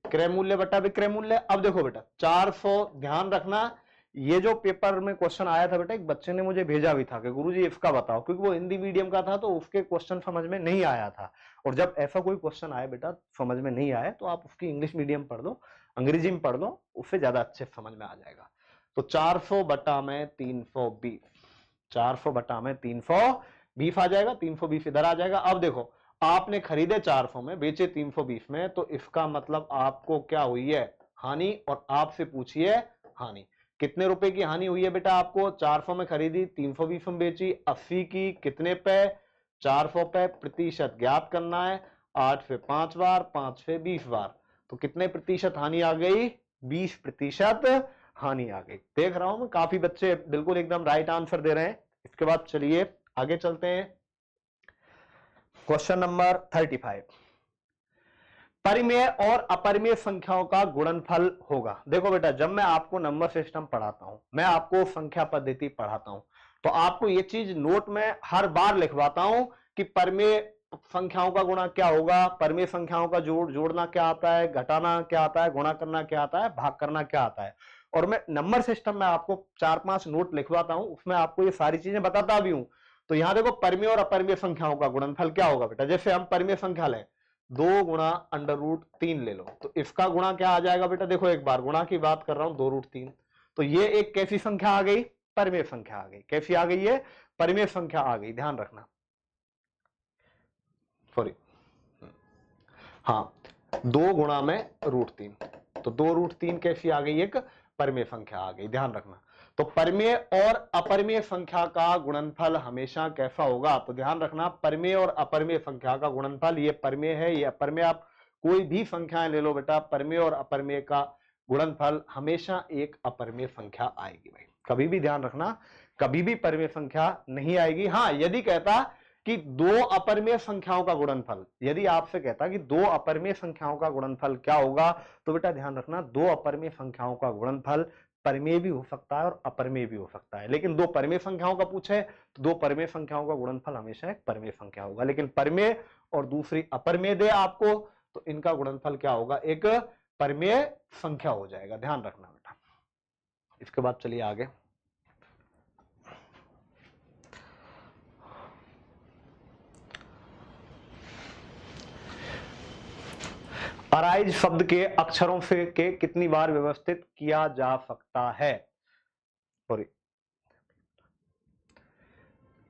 क्रय मूल्य बटा विक्रय मूल्य। अब देखो बेटा 400, ध्यान रखना ये जो पेपर में क्वेश्चन आया था बेटा, एक बच्चे ने मुझे भेजा भी था कि गुरुजी इसका बताओ, क्योंकि वो हिंदी मीडियम का था तो उसके क्वेश्चन समझ में नहीं आया था। और जब ऐसा कोई क्वेश्चन आए बेटा समझ में नहीं आए तो आप उसकी इंग्लिश मीडियम पढ़ लो, अंग्रेजी में पढ़ लो, उससे ज्यादा अच्छे समझ में आ जाएगा। तो 400 बटा में 320, 400 बटा में 320 आ जाएगा, 320 इधर आ जाएगा। अब देखो आपने खरीदे 400 में, बेचे 320 में, तो इसका मतलब आपको क्या हुई है? हानि। और आपसे पूछिए हानि कितने रुपए की हानि हुई है बेटा आपको? 400 में खरीदी, 320 में बेची, 80 की कितने पे? 400 पे। प्रतिशत ज्ञात करना है, 8 से 5 बार, 5 से 20 बार, तो कितने प्रतिशत हानि आ गई? 20% हानि आ गई। देख रहा हूं मैं काफी बच्चे बिल्कुल एकदम राइट आंसर दे रहे हैं। इसके बाद चलिए आगे चलते हैं, क्वेश्चन नंबर 35। परिमेय और अपरिमेय संख्याओं का गुणनफल होगा। देखो बेटा, जब मैं आपको नंबर सिस्टम पढ़ाता हूं, मैं आपको संख्या पद्धति पढ़ाता हूं, तो आपको ये चीज नोट में हर बार लिखवाता हूं कि परिमेय संख्याओं का गुणा क्या होगा, परिमेय संख्याओं का जोड़ना क्या आता है, घटाना क्या आता है, गुणा करना क्या आता है, भाग करना क्या आता है। और मैं नंबर सिस्टम में आपको 4-5 नोट लिखवाता हूं, उसमें आपको ये सारी चीजें बताता भी हूं। तो यहां देखो, परिमेय और अपरिमेय संख्याओं का गुणनफल क्या होगा बेटा? जैसे हम परिमेय संख्या लें, 2 गुणा √3 ले लो, तो इसका गुणा क्या आ जाएगा बेटा? देखो एक बार गुणा की बात कर रहा हूं, 2√3। तो ये एक कैसी संख्या आ गई? परिमेय संख्या आ गई। कैसी आ गई? ये परिमेय संख्या आ गई, ध्यान रखना। सॉरी, हाँ, 2 गुणा में √3, तो 2√3 कैसी आ गई? एक परिमेय संख्या आ गई, ध्यान रखना। तो परिमेय और अपरिमेय संख्या का गुणनफल हमेशा कैसा होगा? तो ध्यान रखना, परिमेय और अपरिमेय संख्या का गुणनफल, ये परिमेय है, ये अपरिमेय, आप कोई भी संख्याएं ले लो बेटा, परिमेय और अपरिमेय का गुणनफल हमेशा एक अपरिमेय संख्या आएगी भाई। कभी भी ध्यान रखना, कभी भी परिमेय संख्या नहीं आएगी। हाँ, यदि कहता कि 2 अपरिमेय संख्याओं का गुणनफल, यदि आपसे कहता कि 2 अपरिमेय संख्याओं का गुणनफल क्या होगा, तो बेटा ध्यान रखना, 2 अपरिमेय संख्याओं का गुणनफल परिमेय भी हो सकता है और अपरिमेय भी हो सकता है। लेकिन 2 परिमेय संख्याओं का पूछे तो 2 परिमेय संख्याओं का गुणनफल हमेशा एक परिमेय संख्या होगा। लेकिन परिमेय और दूसरी अपरिमेय दे आपको, तो इनका गुणनफल क्या होगा? एक परिमेय संख्या हो जाएगा, ध्यान रखना बेटा। इसके बाद चलिए आगे, अराइज शब्द के अक्षरों से के कितनी बार व्यवस्थित किया जा सकता है? सॉरी,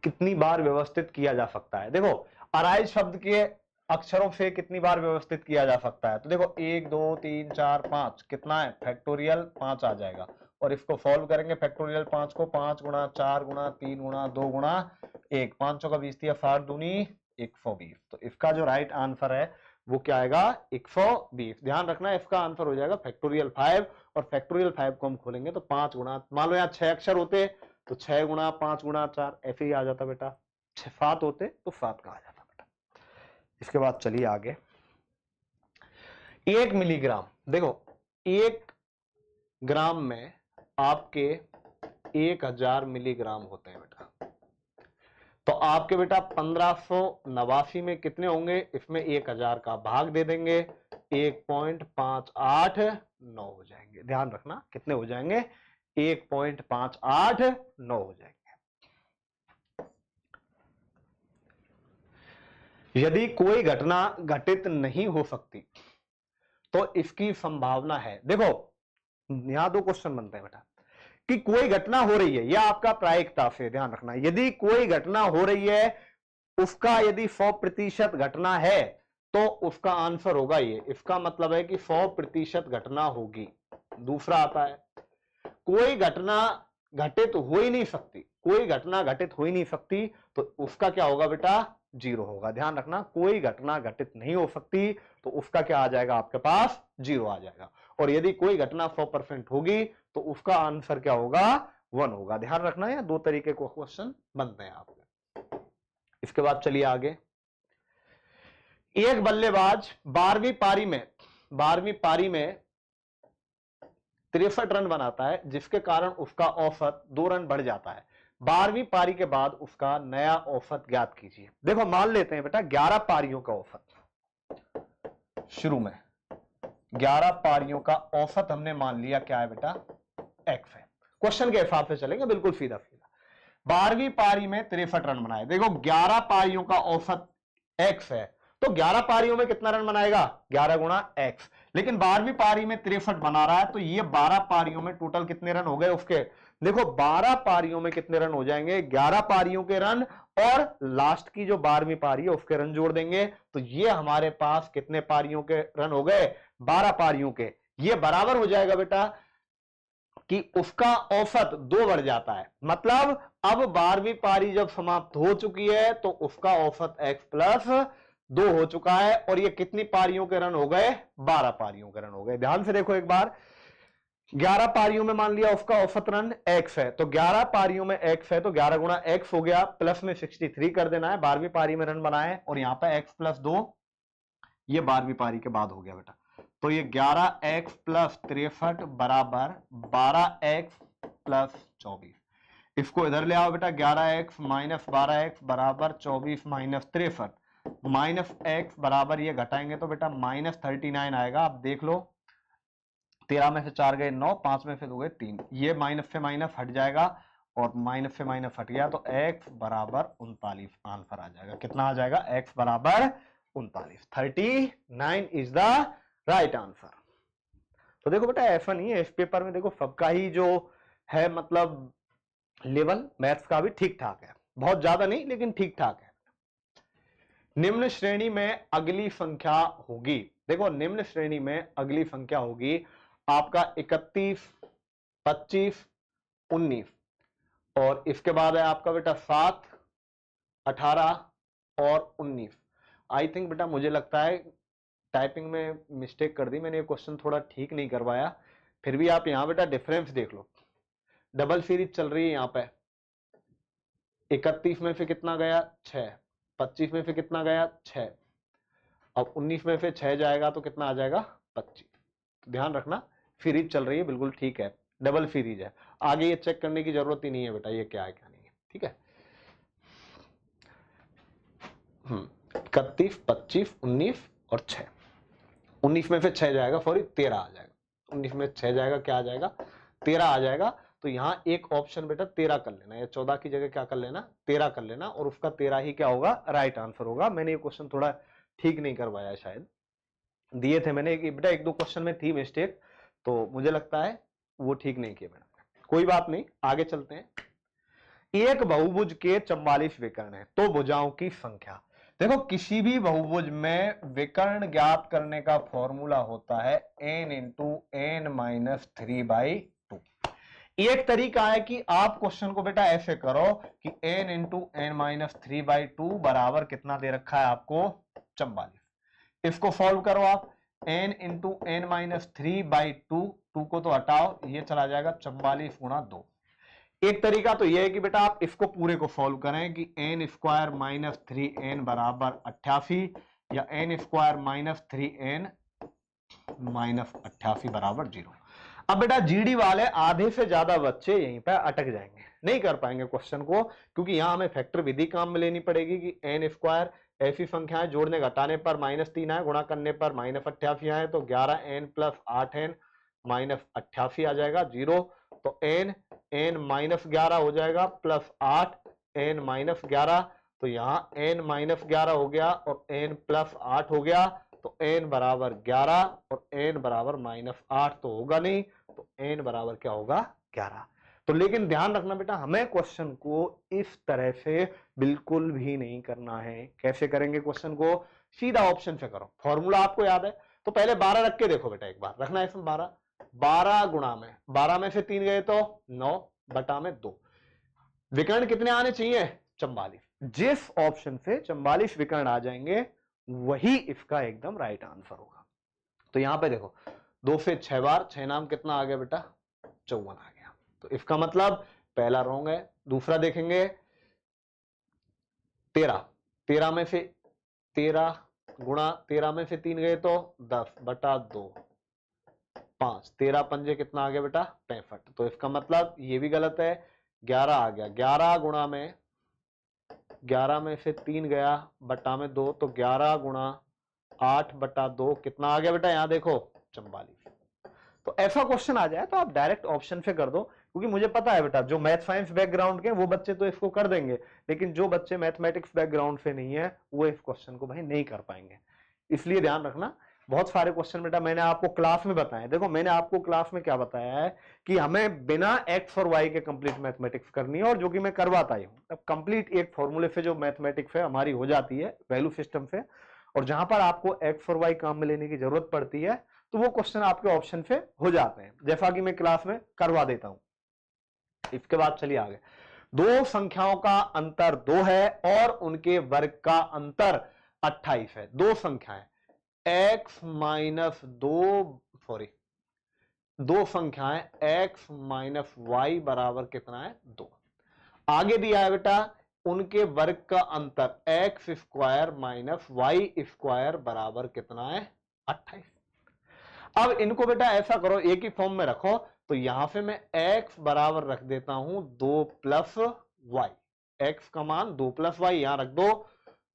कितनी बार व्यवस्थित किया जा सकता है? देखो, अराइज शब्द के अक्षरों से कितनी बार व्यवस्थित किया जा सकता है? तो देखो 1 2 3 4 5, कितना है? फैक्टोरियल 5 आ जाएगा। और इसको सॉल्व करेंगे फैक्टोरियल 5 को, 5 गुणा 4 गुणा 3 गुणा 2 गुणा 1, 5 का 20 दिया, 60 दूनी 120। तो इसका जो राइट आंसर है वो क्या आएगा? 120। ध्यान रखना, इसका आंसर हो जाएगा फैक्टोरियल 5। और फैक्टोरियल 5 को हम खोलेंगे तो 5 गुणा, मान लो यहाँ 6 अक्षर होते तो 6 गुणा 5 गुणा 4 ऐसे ही आ जाता बेटा। 7 होते तो 7 का आ जाता बेटा। इसके बाद चलिए आगे, 1 मिलीग्राम, देखो 1 ग्राम में आपके 1000 मिलीग्राम होते हैं बेटा। तो आपके बेटा 1589 में कितने होंगे? इसमें 1000 का भाग दे देंगे, 1.589 हो जाएंगे। ध्यान रखना कितने हो जाएंगे? 1.589 हो जाएंगे। यदि कोई घटना घटित नहीं हो सकती तो इसकी संभावना है। देखो यहां दो क्वेश्चन बनते हैं बेटा कि कोई घटना हो रही है, यह आपका प्रायिकता से ध्यान रखना, यदि कोई घटना हो रही है उसका यदि 100% घटना है तो उसका आंसर होगा ये। इसका मतलब है कि 100% घटना होगी। दूसरा आता है कोई घटना घटित हो ही नहीं सकती, कोई घटना घटित हो ही नहीं सकती, तो उसका क्या होगा बेटा, 0 होगा। ध्यान रखना, कोई घटना घटित नहीं हो सकती तो उसका क्या आ जाएगा, आपके पास 0 आ जाएगा। और यदि कोई घटना 100% होगी तो उसका आंसर क्या होगा, 1 होगा। ध्यान रखना है, दो तरीके को क्वेश्चन बनते हैं आपके। इसके बाद चलिए आगे। एक बल्लेबाज 12वीं पारी में 63 रन बनाता है, जिसके कारण उसका औसत 2 रन बढ़ जाता है। 12वीं पारी के बाद उसका नया औसत ज्ञात कीजिए। देखो मान लेते हैं बेटा 11 पारियों का औसत, शुरू में 11 पारियों का औसत हमने मान लिया क्या है बेटा, x है। क्वेश्चन के हिसाब से चलेंगे, बिल्कुल सीधा सीधा। 12वीं पारी में 63 रन बनाए, देखो 11 पारियों का औसत x है, तो 11 पारियों में कितना रन बनाएगा, 11 गुणा x। लेकिन 12वीं पारी में 63 बना रहा है, तो ये 12 पारियों में टोटल कितने रन हो गए उसके, देखो 12 पारियों में कितने रन हो जाएंगे, 11 पारियों के रन और लास्ट की जो 12वीं पारी है उसके रन जोड़ देंगे, तो ये हमारे पास कितने पारियों के रन हो गए, 12 पारियों के। ये बराबर हो जाएगा बेटा कि उसका औसत 2 बढ़ जाता है। मतलब अब 12वीं पारी जब समाप्त हो चुकी है तो उसका औसत x प्लस 2 हो चुका है, और ये कितनी पारियों के रन हो गए, 12 पारियों के रन हो गए। ध्यान से देखो एक बार, 11 पारियों में मान लिया उसका औसत रन x है, तो 11 पारियों में x है तो 11 गुणा x हो गया, प्लस में 63 कर देना है, 12वीं पारी में रन बनाए, और यहां पर x प्लस 2, ये 12वीं पारी के बाद हो गया बेटा। तो ये 11x प्लस 63 बराबर 12x प्लस 24। इसको इधर ले आओ बेटा, 11x माइनस 12x बराबर 24 माइनस 63, माइनस x बराबर ये घटाएंगे तो बेटा माइनस 39 आएगा। आप देख लो, 13 में से 4 गए 9, 5 में से 2 गए 3, ये माइनस से माइनस हट जाएगा और माइनस से माइनस हट गया, तो x बराबर 39 आंसर आ जाएगा। कितना आ जाएगा, x बराबर 39, 39 इज द राइट आंसर। तो देखो बेटा ऐसा नहीं है, इस पेपर में देखो सबका ही जो है मतलब लेवल मैथ्स का भी ठीक ठाक है, बहुत ज्यादा नहीं लेकिन ठीक ठाक है। निम्न श्रेणी में अगली संख्या होगी, देखो निम्न श्रेणी में अगली संख्या होगी आपका 31, 25, 19, और इसके बाद है आपका बेटा 7, 18 और 19। आई थिंक बेटा मुझे लगता है टाइपिंग में मिस्टेक कर दी मैंने, ये क्वेश्चन थोड़ा ठीक नहीं करवाया, फिर भी आप यहां बेटा डिफरेंस देख लो। डबल सीरीज चल रही है यहां पे, 31 में से कितना गया 6, 25 में से कितना गया 6, अब 19 में से 6 जाएगा तो कितना आ जाएगा 25। तो ध्यान रखना सीरीज चल रही है, बिल्कुल ठीक है, डबल सीरीज है, आगे ये चेक करने की जरूरत ही नहीं है बेटा ये क्या है क्या नहीं है, ठीक है। 31, 25, 19 और 6, 19 में से 6 जाएगा, सॉरी 13 आ जाएगा, 19 में 6 जाएगा क्या आ जाएगा 13 आ जाएगा। तो यहां एक ऑप्शन बेटा 13 कर लेना, या 14 की जगह क्या कर लेना 13 कर लेना, और उसका 13 ही क्या होगा राइट आंसर होगा। मैंने ये क्वेश्चन थोड़ा ठीक नहीं करवाया, शायद दिए थे मैंने बेटा, एक दो क्वेश्चन में थी मिस्टेक, तो मुझे लगता है वो ठीक नहीं किया मैंने, कोई बात नहीं आगे चलते हैं। एक बहुभुज के 44 विकर्ण है तो भुजाओं की संख्या। देखो किसी भी बहुभुज में विकर्ण ज्ञात करने का फॉर्मूला होता है n इंटू एन माइनस 3/2। एक तरीका है कि आप क्वेश्चन को बेटा ऐसे करो कि n इंटू एन माइनस 3/2 बराबर कितना दे रखा है आपको 44। इसको सॉल्व करो आप, n इंटू एन माइनस 3/2, 2 को तो हटाओ, ये चला जाएगा 44 गुणा 2। एक तरीका तो यह है कि बेटा आप इसको पूरे को सॉल्व करें कि एन स्क्वायर माइनस 3n बराबर 88, या N square minus 3n minus 88 बराबर 0। अब बेटा जीडी वाले आधे से ज्यादा बच्चे यहीं पर अटक जाएंगे, नहीं कर पाएंगे क्वेश्चन को, क्योंकि यहां हमें फैक्टर विधि काम में लेनी पड़ेगी कि एन स्क्वायर ऐसी संख्याएं जोड़ने घटाने पर -3 आए, गुणा करने पर -88 आए, तो 11n प्लस 8n माइनस 88 आ जाएगा 0। तो n माइनस 11 हो जाएगा प्लस 8 n माइनस 11, तो यहां n माइनस 11 हो गया और n प्लस 8 हो गया, तो n बराबर 11 और n बराबर -8 तो होगा नहीं, तो n बराबर क्या होगा 11। तो लेकिन ध्यान रखना बेटा, हमें क्वेश्चन को इस तरह से बिल्कुल भी नहीं करना है। कैसे करेंगे क्वेश्चन को? सीधा ऑप्शन से करो। फॉर्मूला आपको याद है, तो पहले 12 रख के देखो बेटा, एक बार रखना है इसमें 12 गुणा में 12 में से 3 गए तो 9 बटा में 2। विकर्ण कितने आने चाहिए? 44। जिस ऑप्शन से 44 विकर्ण आ जाएंगे वही इसका एकदम राइट आंसर होगा। तो यहां पे देखो 2 से 6 बार 6 नाम कितना आ गया बेटा? 54 आ गया। तो इसका मतलब पहला रॉन्ग है। दूसरा देखेंगे 13 में से 13 गुणा 13 में से 3 गए तो 10 बटा 2 5 13 पंजे कितना आ गया बेटा? 65। तो इसका मतलब ये भी गलत है। 11 आ गया। 11 गुणा में 11 में से 3 गया बटा में 2 तो 11 गुणा 8 बटा 2 कितना आ गया बेटा? यहां देखो 44। तो ऐसा क्वेश्चन आ जाए तो आप डायरेक्ट ऑप्शन से कर दो, क्योंकि मुझे पता है बेटा जो मैथ साइंस बैकग्राउंड के वो बच्चे तो इसको कर देंगे, लेकिन जो बच्चे मैथमेटिक्स बैकग्राउंड से नहीं है वो इस क्वेश्चन को भाई नहीं कर पाएंगे। इसलिए ध्यान रखना, बहुत सारे क्वेश्चन बेटा मैंने आपको क्लास में बताए। देखो मैंने आपको क्लास में क्या बताया है कि हमें बिना एक्स और वाई के कंप्लीट मैथमेटिक्स करनी है, और जो कि मैं करवाता ही हूं। अब कंप्लीट एक फॉर्मूले से जो मैथमेटिक्स है हमारी हो जाती है वैल्यू सिस्टम से, और जहां पर आपको एक्स और वाई काम में लेने की जरूरत पड़ती है तो वो क्वेश्चन आपके ऑप्शन से हो जाते हैं, जैसा कि मैं क्लास में करवा देता हूं। इसके बाद चलिए आगे। दो संख्याओं का अंतर 2 है और उनके वर्ग का अंतर 28 है। दो संख्याएं x माइनस दो संख्याएं x माइनस वाई बराबर कितना है? 2। आगे दिया है बेटा उनके वर्ग का अंतर X square minus Y square बराबर कितना है? 28। अब इनको बेटा ऐसा करो, एक ही फॉर्म में रखो। तो यहां से मैं x बराबर रख देता हूं 2 प्लस वाई। एक्स का मान 2 प्लस वाई यहां रख दो,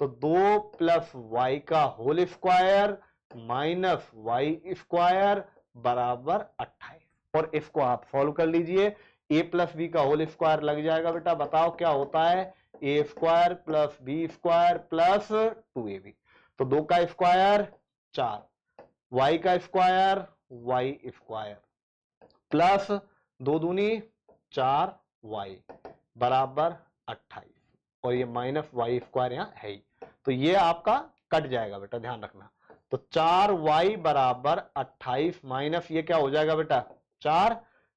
तो 2 प्लस वाई का whole square minus Y square बराबर 28। और इसको आप सॉल्व कर लीजिए। a प्लस बी का होल स्क्वायर लग जाएगा बेटा, बताओ क्या होता है? a square plus B square plus 2ab। तो 2 का स्क्वायर 4, y का स्क्वायर y स्क्वायर प्लस 2 दूनी 4y बराबर 28, और ये माइनस वाई स्क्वायर यहां है ही, तो ये आपका कट जाएगा बेटा, ध्यान रखना। तो 4y बराबर 28 माइनस ये क्या हो जाएगा बेटा? 4,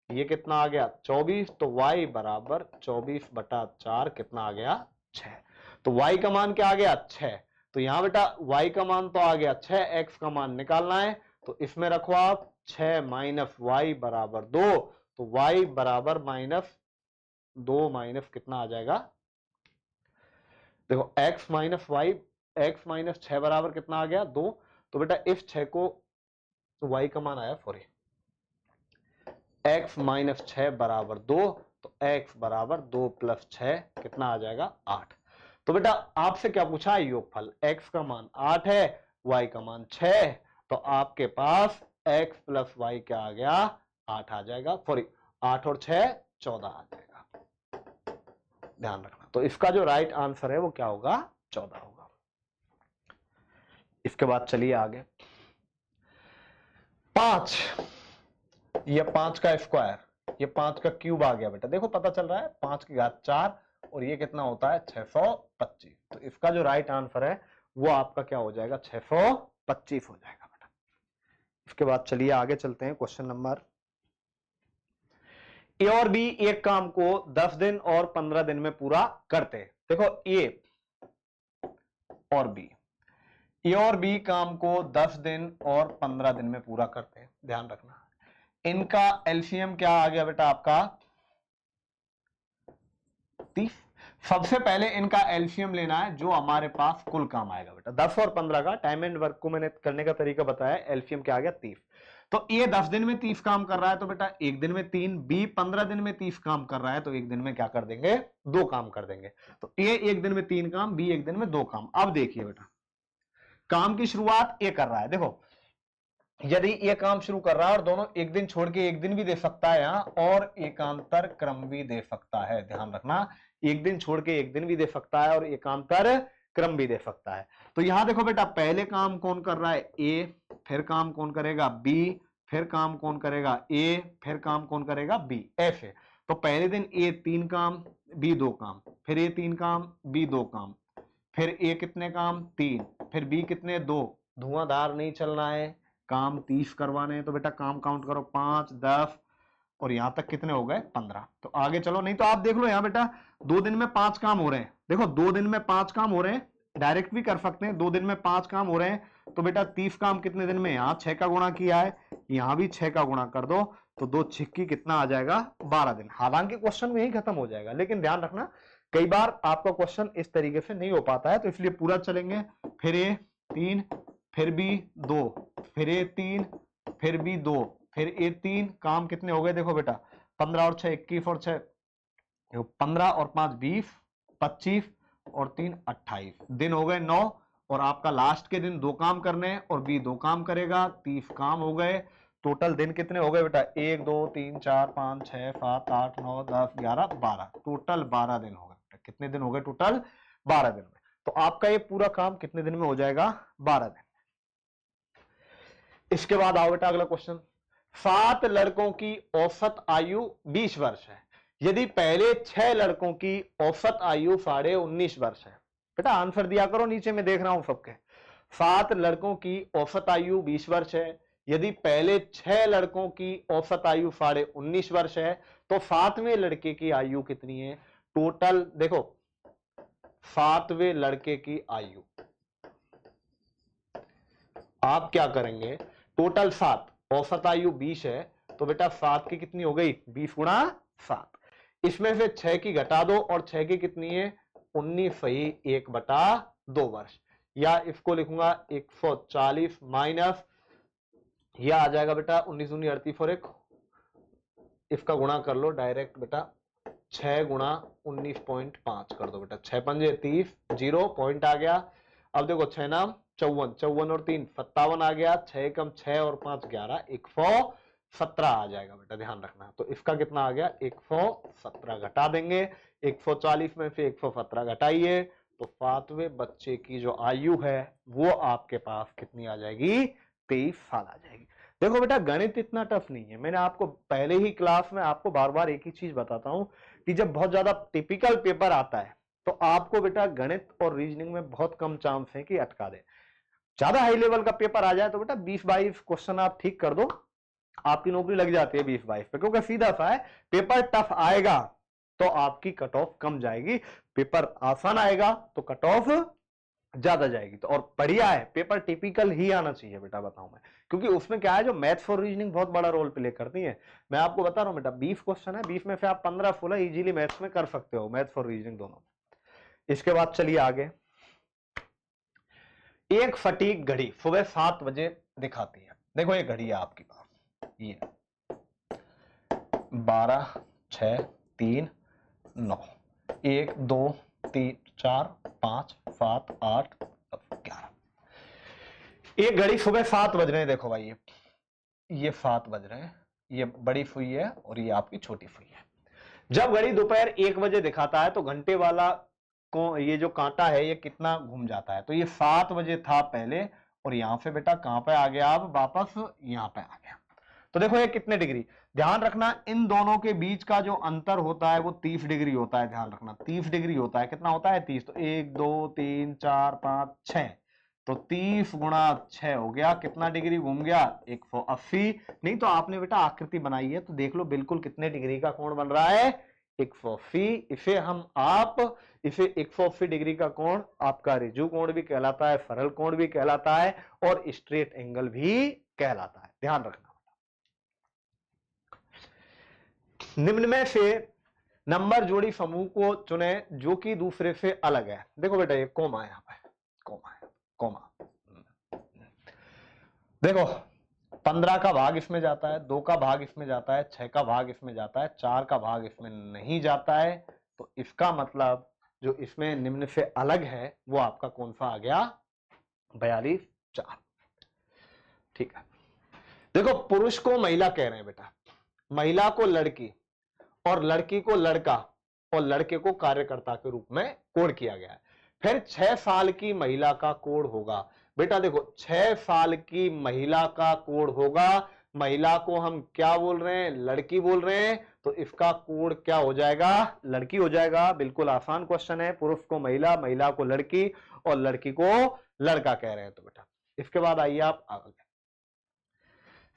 ये कितना आ गया? 24। तो y बराबर 24 बटा 4 कितना आ गया? 6। तो y का मान क्या आ गया? 6। तो यहां बेटा y का मान तो आ गया 6, x का मान निकालना है, तो इसमें रखो आप 6 माइनस वाई बराबर 2। तो y बराबर माइनस 2 माइनस कितना आ जाएगा? देखो x minus y, x minus 6 बराबर कितना आ गया? 2। तो बेटा इस 6 को, तो y का मान आया 4, x माइनस 6 बराबर 2, तो x बराबर 2 प्लस 6 कितना आ जाएगा? 8। तो बेटा आपसे क्या पूछा है? योगफल। x का मान 8 है, y का मान 6 है, तो आपके पास x प्लस वाई क्या आ गया? 8 आ जाएगा। सॉरी, 8 और 6 14 आ जाएगा, ध्यान रखना। तो इसका जो राइट आंसर है वो क्या होगा? 14 होगा। इसके बाद चलिए आगे। 5, ये 5 का स्क्वायर, ये 5 का क्यूब आ गया बेटा। देखो पता चल रहा है 5 की घात 4, और ये कितना होता है? 625। तो इसका जो राइट आंसर है वो आपका क्या हो जाएगा? 625 हो जाएगा बेटा। इसके बाद चलिए आगे चलते हैं। क्वेश्चन नंबर ए और बी एक काम को 10 दिन और 15 दिन में पूरा करते हैं। देखो ए और बी काम को 10 दिन और 15 दिन में पूरा करते हैं। ध्यान रखना, इनका एलसीएम क्या आ गया बेटा? आपका 30। सबसे पहले इनका एलसीएम लेना है जो हमारे पास कुल काम आएगा बेटा। 10 और 15 का टाइम एंड वर्क को मैंने करने का तरीका बताया। एलसीएम क्या आ गया? 30। तो ए 10 दिन में 30 काम कर रहा है तो बेटा एक दिन में 3, बी 15 दिन में 30 काम कर रहा है तो एक दिन में क्या कर देंगे? 2 काम कर देंगे। तो ए एक दिन में 3 काम, बी एक दिन में 2 काम। अब देखिए बेटा, काम की शुरुआत ए कर रहा है। देखो यदि ये काम शुरू कर रहा है और दोनों एक दिन छोड़ के एक दिन भी दे सकता है यहां, और एकांतर क्रम भी दे सकता है। ध्यान रखना, एक दिन छोड़ के एक दिन भी दे सकता है और एकांतर क्रम भी दे सकता है। तो यहां देखो बेटा, पहले काम कौन कर रहा है? ए, फिर काम कौन करेगा? बी, फिर काम कौन करेगा ए, फिर काम कौन करेगा बी, ऐसे। तो पहले दिन ए 3 काम, बी 2 काम, फिर ए 3 काम, बी 2 काम, फिर ए कितने काम 3, फिर बी कितने 2। धुआंधार नहीं चलना है, काम 30 करवाने हैं। तो बेटा काम काउंट करो 5 10 और यहां तक कितने हो गए 15। तो आगे चलो, नहीं तो आप देख लो यहां बेटा 2 दिन में 5 काम हो रहे हैं। देखो 2 दिन में 5 काम हो रहे हैं, डायरेक्ट भी कर सकते हैं। 2 दिन में 5 काम हो रहे हैं तो बेटा 30 काम कितने दिन में, यहां 6 का गुणा किया है, यहां भी 6 का गुणा कर दो तो 2 छिक्की कितना आ जाएगा 12 दिन। हालांकि क्वेश्चन में ही खत्म हो जाएगा, लेकिन ध्यान रखना कई बार आपका क्वेश्चन इस तरीके से नहीं हो पाता है, तो इसलिए पूरा चलेंगे। फिर ए 3, फिर बी 2, फिर ए 3, फिर बी 2, फिर ए 3, काम कितने हो गए देखो बेटा 15 और 6 21 और 6 15 और 5 20 25 और 3 28 दिन हो गए 9। और आपका लास्ट के दिन 2 काम करने हैं और बी 2 काम करेगा, 30 काम हो गए। टोटल दिन कितने हो गए बेटा 1 2 3 4 5 6 7 8 9 10 11 12, टोटल 12 दिन हो गए। कितने दिन हो गए टोटल 12 दिन में। तो आपका ये पूरा काम कितने दिन में हो जाएगा 12 दिन। इसके बाद आओ बेटा अगला क्वेश्चन। 7 लड़कों की औसत आयु 20 वर्ष है, यदि पहले 6 लड़कों की औसत आयु 19.5 वर्ष है। बेटा आंसर दिया करो, नीचे में देख रहा हूं सबके। 7 लड़कों की औसत आयु 20 वर्ष है, यदि पहले 6 लड़कों की औसत आयु 19.5 वर्ष है, तो 7वें लड़के की आयु कितनी है। टोटल देखो 7वें लड़के की आयु आप क्या करेंगे, टोटल 7, औसत आयु 20 है, तो बेटा 7 की कितनी हो गई 20 गुणा 7। इसमें से 6 की घटा दो और 6 की कितनी है 19.1/2 वर्ष, या इसको लिखूंगा 140 माइनस, यह आ जाएगा बेटा 19 19 38 और 1, इसका गुणा कर लो डायरेक्ट बेटा 6 गुणा 19.5 कर दो बेटा, 6 पंजे 30, 0 पॉइंट आ गया। अब देखो 6 नाम 54, 54 और 3 57 आ गया, 6 कम 6 और 5 11, 117 आ जाएगा बेटा, ध्यान रखना। तो इसका कितना आ गया 117, घटा देंगे 140 में से 117 घटाइए, तो 7वें बच्चे की जो आयु है वो आपके पास कितनी आ जाएगी 23 साल आ जाएगी। देखो बेटा गणित इतना टफ नहीं है, मैंने आपको पहले ही क्लास में आपको बार बार एक ही चीज बताता हूं कि जब बहुत ज्यादा टिपिकल पेपर आता है तो आपको बेटा गणित और रीजनिंग में बहुत कम चांस है कि अटका दे। ज्यादा हाई लेवल का पेपर आ जाए तो बेटा 20-22 क्वेश्चन आप ठीक कर दो, आपकी नौकरी लग जाती है 20-22 पे, क्योंकि सीधा सा है पेपर टफ आएगा तो आपकी कट ऑफ कम जाएगी, पेपर आसान आएगा तो कट ऑफ ज्यादा जाएगी। तो और बढ़िया है पेपर टिपिकल ही आना चाहिए बेटा, बताऊं मैं, क्योंकि उसमें क्या है जो मैथ्स और रीजनिंग बहुत बड़ा रोल प्ले करती है। मैं आपको बता रहा हूं बेटा 20 क्वेश्चन है, 20 में से आप 15 16 इजीली मैथ्स में कर सकते हो, मैथ्स और रीजनिंग दोनों। इसके बाद चलिए आगे। एक सटीक घड़ी सुबह 7 बजे दिखाती है, देखो ये घड़ी है आपके पास, ये 12 6 3 9 1 2 3 4 5 7 8 11, एक घड़ी सुबह 7 बज रहे हैं। देखो भाई ये 7 बज रहे हैं, ये बड़ी सुई है और ये आपकी छोटी सुई है। जब घड़ी दोपहर 1 बजे दिखाता है तो घंटे वाला को ये जो कांटा है ये कितना घूम जाता है। तो ये 7 बजे था पहले और यहां से बेटा कहां पे आ गया, अब वापस यहां पे आ गया। तो देखो ये कितने डिग्री, ध्यान रखना इन दोनों के बीच का जो अंतर होता है वो 30 डिग्री होता है, ध्यान रखना 30 डिग्री होता है। कितना होता है 30, तो 1 2 3 4 5 6, तो 30 गुणा 6 हो गया, कितना डिग्री घूम गया 180। नहीं तो आपने बेटा आकृति बनाई है तो देख लो बिल्कुल कितने डिग्री का कोण बन रहा है 180। इसे हम आप इसे 180 डिग्री का कोण आपका रिजु कोण भी कहलाता है, सरल कोण भी कहलाता है और स्ट्रेट एंगल भी कहलाता है, ध्यान रखना। निम्न में से नंबर जोड़ी समूह को चुने जो कि दूसरे से अलग है। देखो बेटा ये कोमा है, यहां पे कोमा है, कोमा। देखो 15 का भाग इसमें जाता है, 2 का भाग इसमें जाता है, 6 का भाग इसमें जाता है, 4 का भाग इसमें नहीं जाता है। तो इसका मतलब जो इसमें निम्न से अलग है वो आपका कौन सा आ गया 42 4। ठीक है, देखो पुरुष को महिला कह रहे हैं बेटा, महिला को लड़की और लड़की को लड़का और लड़के को कार्यकर्ता के रूप में कोड किया गया है। फिर 6 साल की महिला का कोड होगा। बेटा देखो 6 साल की महिला का कोड होगा महिला को हम क्या बोल रहे हैं, लड़की बोल रहे हैं, तो इसका कोड क्या हो जाएगा, लड़की हो जाएगा। बिल्कुल आसान क्वेश्चन है, पुरुष को महिला, महिला को लड़की और लड़की को लड़का कह रहे हैं। तो बेटा इसके बाद आइए आप आगे,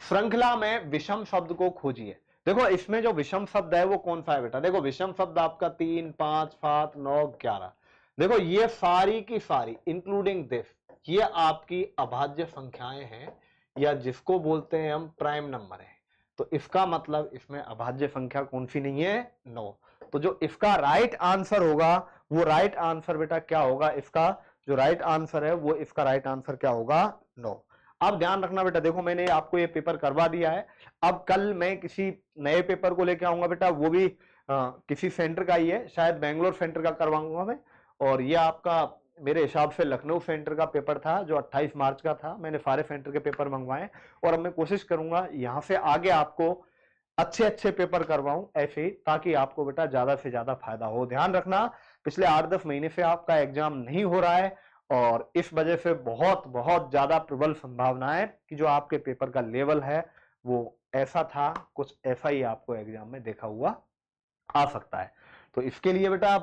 श्रृंखला में विषम शब्द को खोजिए। देखो इसमें जो विषम शब्द है वो कौन सा है बेटा, देखो विषम शब्द आपका 3, 5, 7, 9, 11। देखो ये सारी की सारी इंक्लूडिंग दिस, ये आपकी अभाज्य संख्याएं हैं, या जिसको बोलते हैं हम प्राइम नंबर है। तो इसका मतलब इसमें अभाज्य संख्या कौन सी नहीं है, 9। तो जो इसका राइट आंसर होगा वो राइट आंसर बेटा क्या होगा, इसका जो राइट आंसर है वो इसका राइट आंसर क्या होगा, 9। अब ध्यान रखना बेटा, देखो मैंने आपको ये पेपर करवा दिया है। अब कल मैं किसी नए पेपर को लेके आऊंगा बेटा, वो भी किसी सेंटर का ही है, शायद बेंगलोर सेंटर का करवाऊंगा मैं। और ये आपका मेरे हिसाब से लखनऊ सेंटर का पेपर था जो 28 मार्च का था। मैंने सारे सेंटर के पेपर मंगवाए और अब मैं कोशिश करूंगा यहाँ से आगे आपको अच्छे अच्छे पेपर करवाऊं ऐसे ही, ताकि आपको बेटा ज्यादा से ज्यादा फायदा हो। ध्यान रखना पिछले 8-10 महीने से आपका एग्जाम नहीं हो रहा है और इस वजह से बहुत बहुत ज्यादा प्रबल संभावना है कि जो आपके पेपर का लेवल है वो ऐसा था, कुछ ऐसा ही आपको एग्जाम में देखा हुआ आ सकता है। तो इसके लिए बेटा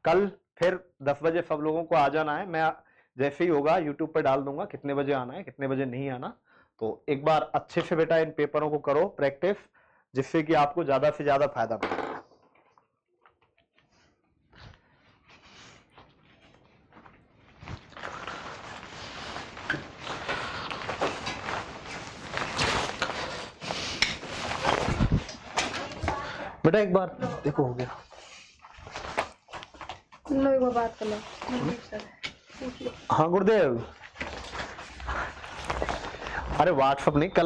कल फिर 10 बजे सब लोगों को आ जाना है। मैं जैसे ही होगा यूट्यूब पर डाल दूंगा कितने बजे आना है कितने बजे नहीं आना। तो एक बार अच्छे से बेटा इन पेपरों को करो प्रैक्टिस, जिससे कि आपको ज्यादा से ज्यादा फायदा मिलेगा। बेटा एक बार देखो हो गया, लो एक बार बात कर लो। हाँ गुरुदेव, अरे व्हाट्सएप नहीं, कल